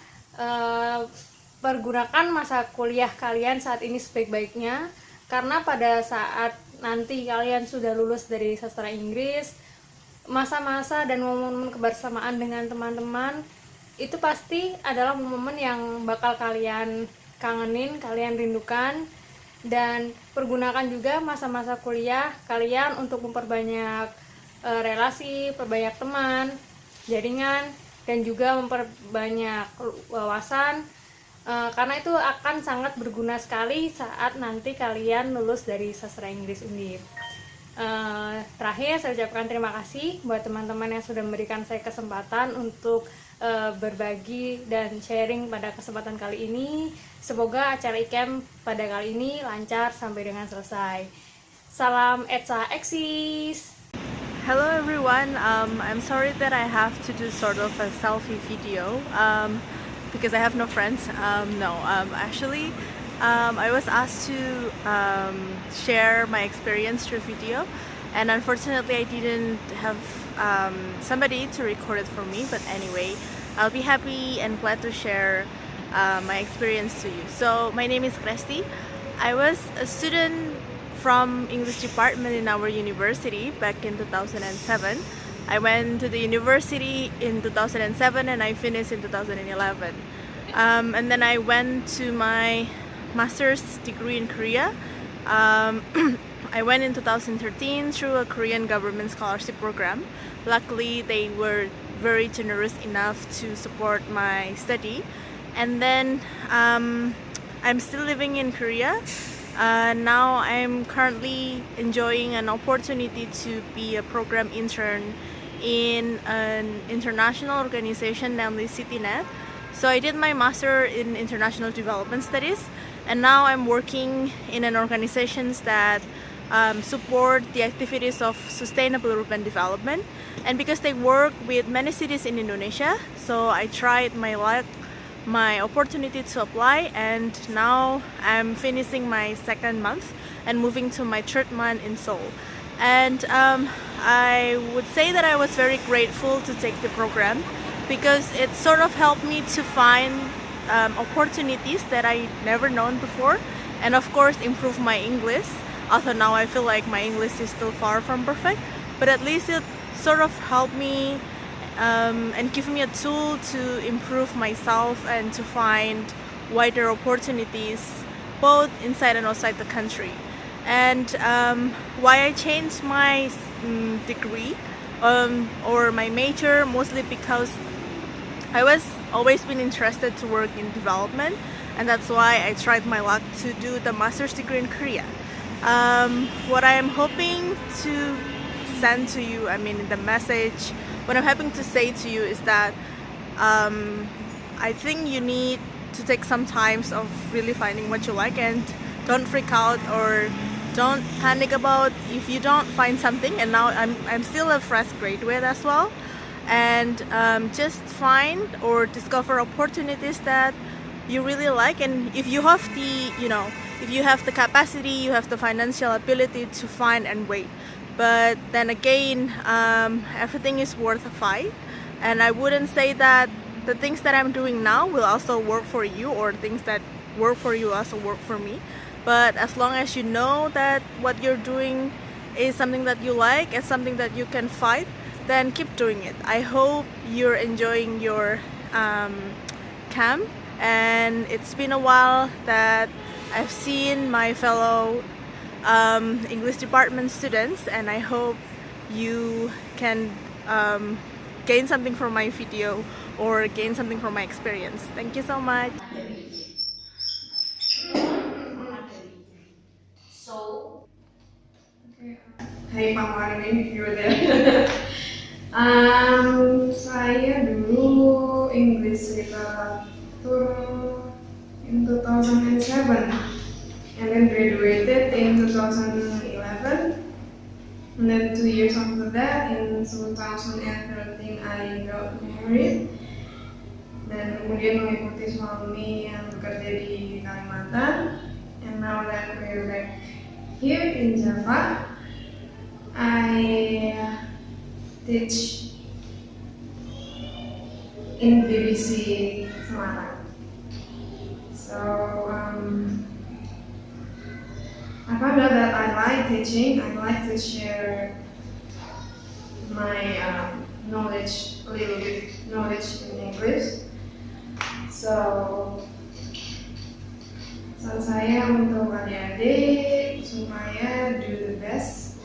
pergunakan masa kuliah kalian saat ini sebaik-baiknya, karena pada saat nanti kalian sudah lulus dari Sastra Inggris, masa-masa dan momen-momen kebersamaan dengan teman-teman itu pasti adalah momen yang bakal kalian kangenin, kalian rindukan. Dan pergunakan juga masa-masa kuliah kalian untuk memperbanyak relasi, perbanyak teman, jaringan, dan juga memperbanyak wawasan, karena itu akan sangat berguna sekali saat nanti kalian lulus dari Sastra Inggris Undip. Terakhir saya ucapkan terima kasih buat teman-teman yang sudah memberikan saya kesempatan untuk berbagi dan sharing pada kesempatan kali ini. Semoga acara ICAM pada kali ini lancar sampai dengan selesai. Salam ETSA Eksis. Hello everyone, I'm sorry that I have to do sort of a selfie video because I have no friends. Actually I was asked to share my experience through video, and unfortunately I didn't have somebody to record it for me, but anyway, I'll be happy and glad to share my experience to you. So my name is Kresti. I was a student from English department in our university back in 2007. I went to the university in 2007 and I finished in 2011. And then I went to my master's degree in Korea. I went in 2013 through a Korean government scholarship program. Luckily, they were very generous enough to support my study. And then I'm still living in Korea. Now I'm currently enjoying an opportunity to be a program intern in an international organization, namely CityNet. So I did my master in international development studies, and now I'm working in an organization that support the activities of sustainable urban development. And because they work with many cities in Indonesia, so I tried my opportunity to apply, and now I'm finishing my second month and moving to my third month in Seoul. And I would say that I was very grateful to take the program because it sort of helped me to find opportunities that I never known before, and of course improve my English. Although now I feel like my English is still far from perfect, but at least it sort of helped me and give me a tool to improve myself and to find wider opportunities both inside and outside the country. And why I changed my degree or my major, mostly because I was always been interested to work in development, and that's why I tried my luck to do the master's degree in Korea. What I am hoping to send to you, the message, what I'm hoping to say to you is that I think you need to take some times of really finding what you like, and don't freak out or don't panic about if you don't find something. And now I'm still a fresh graduate as well, and just find or discover opportunities that you really like. And if you have if you have the capacity, you have the financial ability to find and wait. But then again, everything is worth a fight, and I wouldn't say that the things that I'm doing now will also work for you, or things that work for you also work for me. But as long as you know that what you're doing is something that you like and something that you can fight, then keep doing it. I hope you're enjoying your camp, and it's been a while that I've seen my fellow English department students, and I hope you can gain something from my video or gain something from my experience. Thank you so much. Hey Pak Marin, if you were there. Saya dulu English literature in 2007 and then graduated in 2011, and then 2 years after that in 2013 I got married, dan kemudian mengikuti suami yang bekerja di Kalimantan, and now that we're back here in Java, I teach in BBC Semarang. So I found out that I like teaching. I like to share my knowledge, a little bit knowledge in English. So pesan saya untuk adik-adik supaya do the best,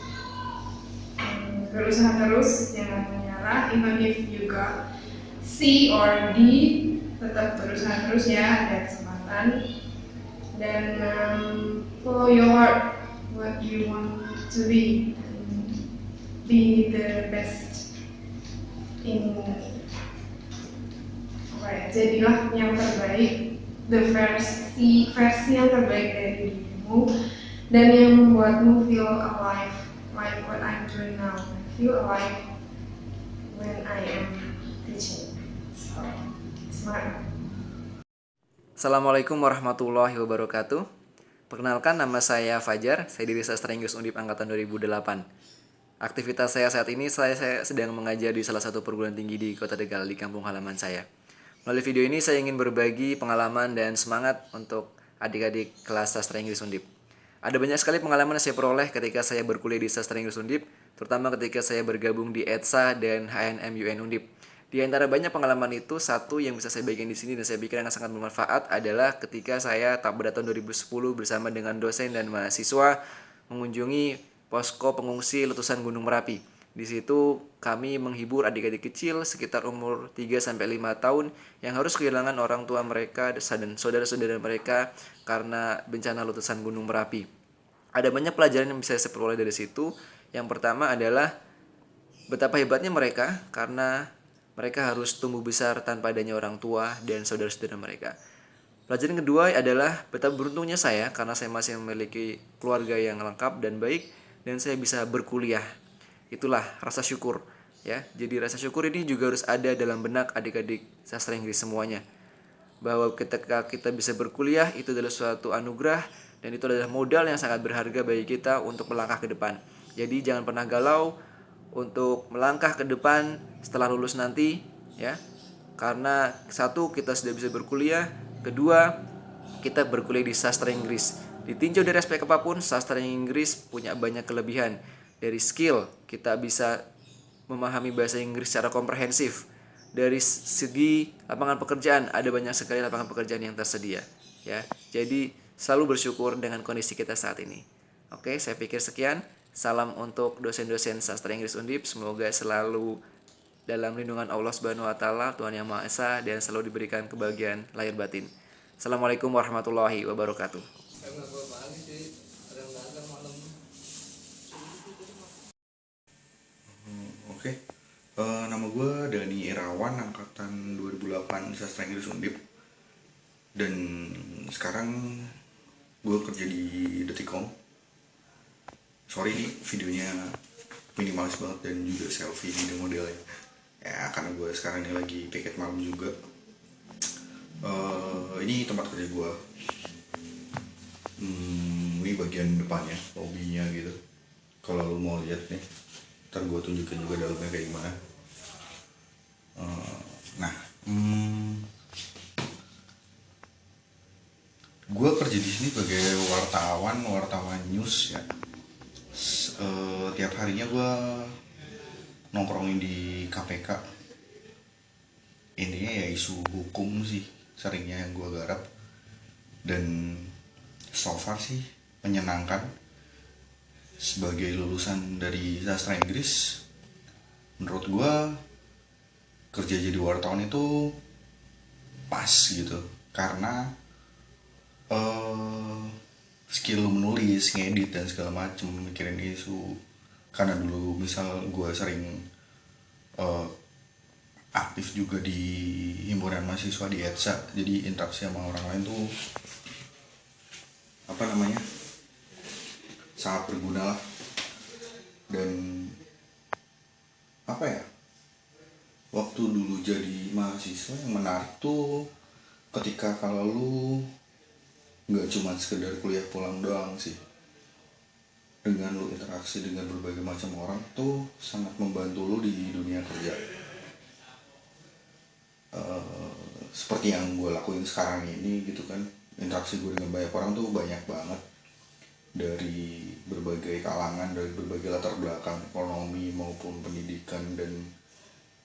berusaha terus, jangan menyerah. Even if you got C or D, tetap berusaha terus ya, ada kesempatan. Dan follow your heart, what you want to be, and be the best in jadilah yang terbaik, the versi yang terbaik dari dirimu, dan yang membuatmu feel alive, like what I'm doing now. I feel alive when I am teaching. So, smart. Assalamualaikum warahmatullahi wabarakatuh. Perkenalkan, nama saya Fajar, saya dari Sastra Inggris Undip Angkatan 2008. Aktivitas saya saat ini, saya sedang mengajar di salah satu perguruan tinggi di Kota Tegal, di kampung halaman saya. Melalui video ini saya ingin berbagi pengalaman dan semangat untuk adik-adik kelas Sastra Inggris Undip. Ada banyak sekali pengalaman yang saya peroleh ketika saya berkuliah di Sastra Inggris Undip, terutama ketika saya bergabung di ETSA dan HNM UN Undip. Di antara banyak pengalaman itu, satu yang bisa saya bagikan di sini dan saya pikir yang sangat bermanfaat adalah ketika saya pada tahun 2010 bersama dengan dosen dan mahasiswa mengunjungi posko pengungsi letusan Gunung Merapi. Di situ kami menghibur adik-adik kecil sekitar umur 3-5 tahun yang harus kehilangan orang tua mereka dan saudara-saudara mereka karena bencana letusan Gunung Merapi. Ada banyak pelajaran yang bisa saya peroleh dari situ. Yang pertama adalah betapa hebatnya mereka karena mereka harus tumbuh besar tanpa adanya orang tua dan saudara-saudara mereka. Pelajaran kedua adalah betapa beruntungnya saya karena saya masih memiliki keluarga yang lengkap dan baik dan saya bisa berkuliah. Itulah rasa syukur, ya. Jadi rasa syukur ini juga harus ada dalam benak adik-adik sastra Inggris semuanya. Bahwa ketika kita bisa berkuliah itu adalah suatu anugerah dan itu adalah modal yang sangat berharga bagi kita untuk melangkah ke depan. Jadi jangan pernah galau untuk melangkah ke depan setelah lulus nanti, ya. Karena satu, kita sudah bisa berkuliah, kedua, kita berkuliah di sastra Inggris. Ditinjau dari aspek apapun, sastra Inggris punya banyak kelebihan. Dari skill, kita bisa memahami bahasa Inggris secara komprehensif. Dari segi lapangan pekerjaan, ada banyak sekali lapangan pekerjaan yang tersedia, ya. Jadi selalu bersyukur dengan kondisi kita saat ini. Oke, saya pikir sekian. Salam untuk dosen-dosen sastra Inggris Undip, semoga selalu dalam lindungan Allah Subhanahu wa taala, Tuhan Yang Maha Esa, dan selalu diberikan kebahagiaan lahir batin. Assalamualaikum warahmatullahi wabarakatuh. Oke, nama gue Dani Irawan, angkatan 2008 Sastra Inggris Undip. Dan sekarang gue kerja di Detikcom. Sorry nih videonya minimalis banget dan juga selfie di modelnya. Ya karena gue sekarang ini lagi piket malam juga. Ini tempat kerja gue. Ini bagian depannya, lobbynya gitu. Kalau lo mau lihat nih, ntar gue tunjukin juga dalamnya kayak gimana. Gue kerja di sini sebagai wartawan news ya. Tiap harinya gue nongkrongin di KPK. Intinya ya isu hukum sih seringnya yang gue garap. Dan so far sih menyenangkan. Sebagai lulusan dari sastra Inggris, menurut gue kerja jadi wartawan itu pas gitu. Karena skill menulis, ngedit dan segala macem, mikirin isu. Karena dulu misal gue sering aktif juga di himpunan mahasiswa di ETSA, jadi interaksi sama orang lain tuh sangat berguna lah. Dan waktu dulu jadi mahasiswa yang menarik tuh ketika kalau lu nggak cuma sekedar kuliah pulang doang sih, dengan lu interaksi dengan berbagai macam orang tuh sangat membantu lu di dunia kerja. Seperti yang gue lakuin sekarang ini gitu kan, interaksi gue dengan banyak orang tuh banyak banget, dari berbagai kalangan, dari berbagai latar belakang ekonomi maupun pendidikan, dan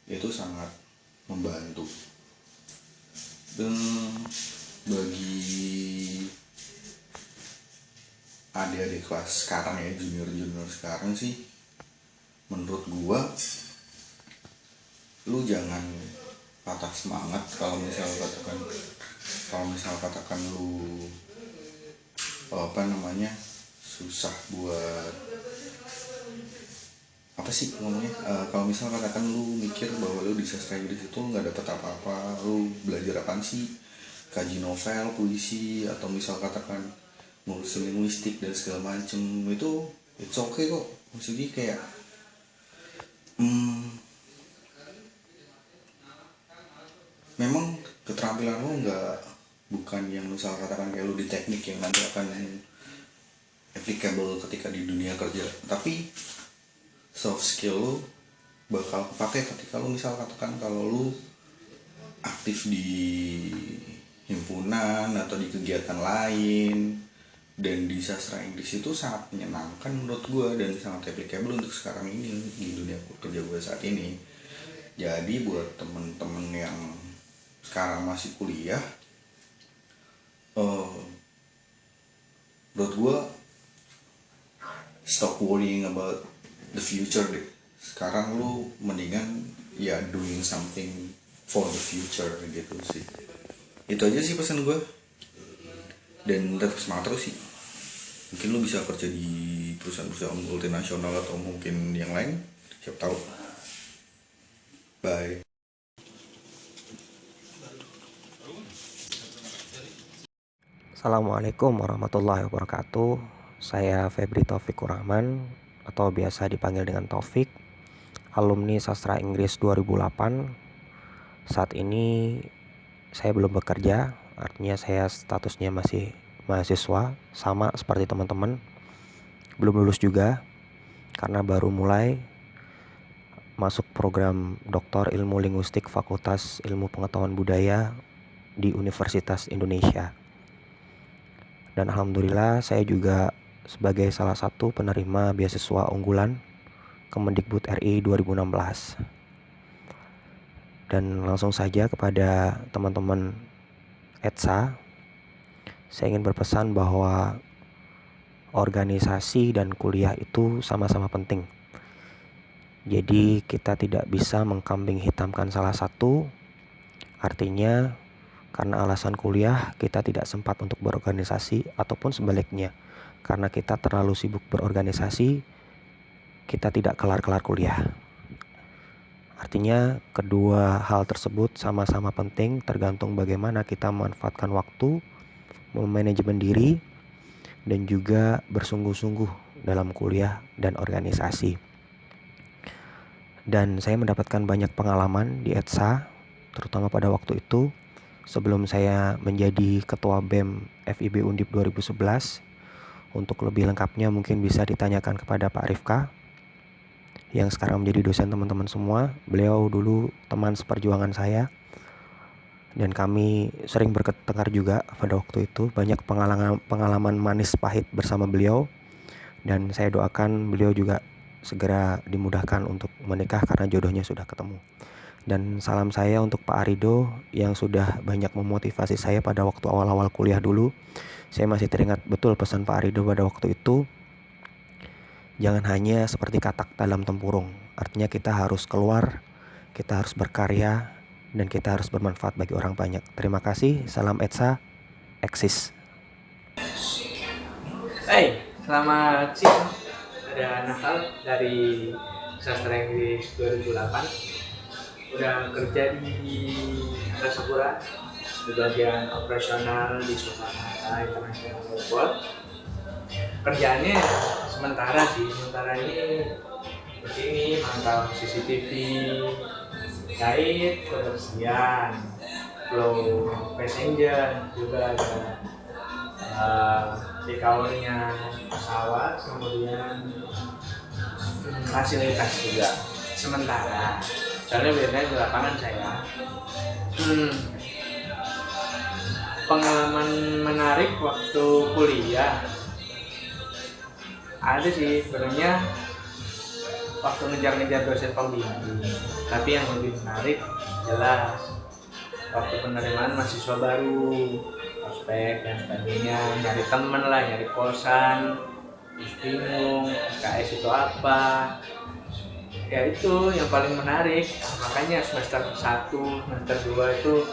itu sangat membantu. Dan bagi adik-adik kelas sekarang ya, junior sekarang sih, menurut gua lu jangan patah semangat kalau misal katakan lu susah buat kalau misal katakan lu mikir bahwa lu di sastra Inggris itu nggak dapet apa-apa, lu belajar apaan sih, kaji novel, puisi, atau misal katakan nulis linguistik dan segala macem, itu it's okay kok. Maksudnya kayak memang keterampilan lo bukan yang misal katakan kayak lo di teknik yang nanti akan applicable ketika di dunia kerja, tapi soft skill lo bakal kepake ketika lo misal katakan kalau lo aktif di himpunan atau di kegiatan lain. Dan di sastra Inggris itu sangat menyenangkan menurut gue, dan sangat applicable untuk sekarang ini di dunia kerja gue saat ini. Jadi buat temen-temen yang sekarang masih kuliah, menurut gue stop worrying about the future deh. Sekarang lu mendingan ya doing something for the future gitu sih. Itu aja sih pesan gue. Dan tetap semangat terus sih. Mungkin lu bisa kerja di perusahaan-perusahaan multinasional atau mungkin yang lain, siapa tahu. Bye. Assalamualaikum warahmatullahi wabarakatuh. Saya Febri Taufikur Rahman atau biasa dipanggil dengan Taufik, alumni Sastra Inggris 2008. Saat ini saya belum bekerja, artinya saya statusnya masih mahasiswa, sama seperti teman-teman. Belum lulus juga karena baru mulai masuk program Doktor Ilmu Linguistik Fakultas Ilmu Pengetahuan Budaya di Universitas Indonesia. Dan alhamdulillah saya juga sebagai salah satu penerima beasiswa unggulan Kemendikbud RI 2016. Dan langsung saja kepada teman-teman ETSA, saya ingin berpesan bahwa organisasi dan kuliah itu sama-sama penting. Jadi kita tidak bisa mengkambing hitamkan salah satu. Artinya karena alasan kuliah kita tidak sempat untuk berorganisasi, ataupun sebaliknya, karena kita terlalu sibuk berorganisasi kita tidak kelar-kelar kuliah. Artinya kedua hal tersebut sama-sama penting, tergantung bagaimana kita memanfaatkan waktu, memanajemen diri, dan juga bersungguh-sungguh dalam kuliah dan organisasi. Dan saya mendapatkan banyak pengalaman di ETSA, terutama pada waktu itu sebelum saya menjadi Ketua BEM FIB Undip 2011. Untuk lebih lengkapnya mungkin bisa ditanyakan kepada Pak Rifka yang sekarang menjadi dosen teman-teman semua. Beliau dulu teman seperjuangan saya dan kami sering bertengkar juga pada waktu itu. Banyak pengalaman manis pahit bersama beliau, dan saya doakan beliau juga segera dimudahkan untuk menikah karena jodohnya sudah ketemu. Dan salam saya untuk Pak Arido yang sudah banyak memotivasi saya pada waktu awal-awal kuliah dulu. Saya masih teringat betul pesan Pak Arido pada waktu itu. Jangan hanya seperti katak dalam tempurung. Artinya kita harus keluar, kita harus berkarya, dan kita harus bermanfaat bagi orang banyak. Terima kasih. Salam ETSA, eksis. Hai, selamat siang. Ada Nakal dari Sastra Inggris 2008. Udah kerja di Angkasa Pura di bagian operasional di Suasana International Airport. Kerjaannya sementara ini seperti ini, mantau CCTV, kait kebersihan, flow passenger, juga ada take-hour-nya pesawat, kemudian fasilitas juga sementara. Soalnya biasanya di lapangan saya. Pengalaman menarik waktu kuliah ada sih sebenarnya waktu ngejar-ngejar dosen pembimbing. Tapi yang lebih menarik jelas waktu penerimaan mahasiswa baru, prospek dan sebagainya, nyari temen lah, nyari kosan, terus bingung SKS itu apa. Ya itu yang paling menarik. Makanya semester 1, semester 2 itu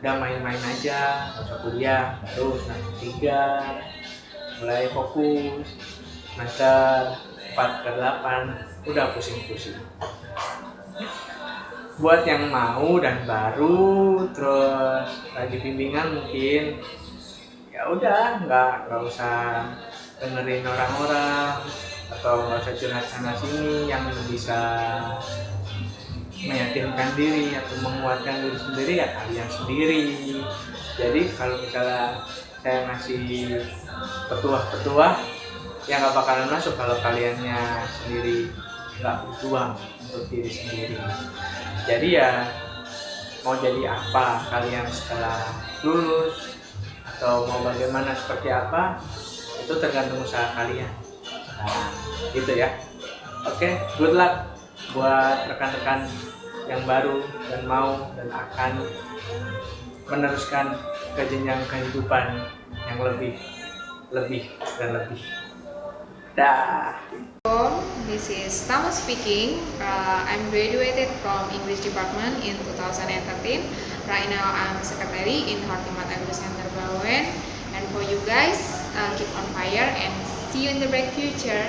udah main-main aja, gak usah kuliah. Baru semester 3 mulai fokus, semester 4 ke 8 udah pusing-pusing. Buat yang mau dan baru terus lagi bimbingan mungkin ya udah nggak usah dengerin orang-orang atau nggak usah curhat sana sini yang bisa meyakinkan diri atau menguatkan diri sendiri ya kalian sendiri. Jadi kalau misalnya saya ngasih petuah-petuah ya nggak bakalan masuk kalau kaliannya sendiri nggak berjuang untuk diri sendiri. Jadi ya mau jadi apa kalian setelah lulus atau mau bagaimana seperti apa itu tergantung usaha kalian. Nah, gitu ya. Oke, good luck buat rekan-rekan yang baru dan mau dan akan meneruskan ke jenjang kehidupan yang lebih dan lebih. Dah. This is Tama speaking. I'm graduated from English department in 2013. Right now I'm secretary in Hortimat Agro Center Bawen. And for you guys, keep on fire and see you in the bright future.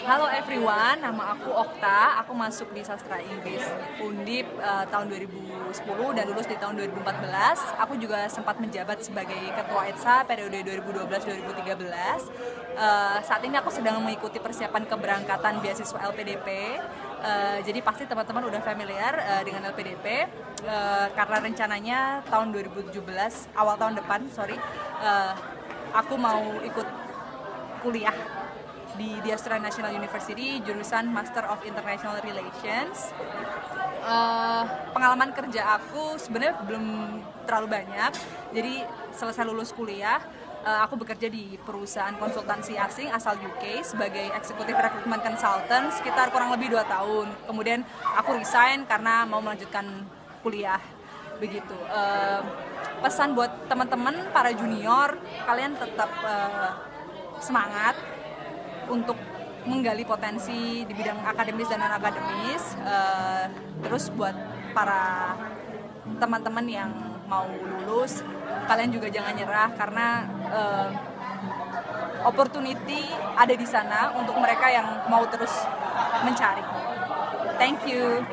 Halo everyone, nama aku Okta. Aku masuk di Sastra Inggris Undip tahun 2010 dan lulus di tahun 2014. Aku juga sempat menjabat sebagai Ketua ETSA periode 2012-2013. Saat ini aku sedang mengikuti persiapan keberangkatan beasiswa LPDP. Jadi pasti teman-teman udah familiar dengan LPDP karena rencananya tahun 2017, awal tahun depan, aku mau ikut kuliah di Diaspora National University jurusan Master of International Relations. Pengalaman kerja aku sebenarnya belum terlalu banyak. Jadi selesai lulus kuliah, aku bekerja di perusahaan konsultansi asing asal UK sebagai Executive Recruitment Consultant sekitar kurang lebih 2 tahun. Kemudian aku resign karena mau melanjutkan kuliah. Begitu. pesan buat teman-teman para junior, kalian tetap semangat untuk menggali potensi di bidang akademis dan non-akademis. Terus buat para teman-teman yang mau lulus, kalian juga jangan nyerah karena opportunity ada di sana untuk mereka yang mau terus mencari. Thank you.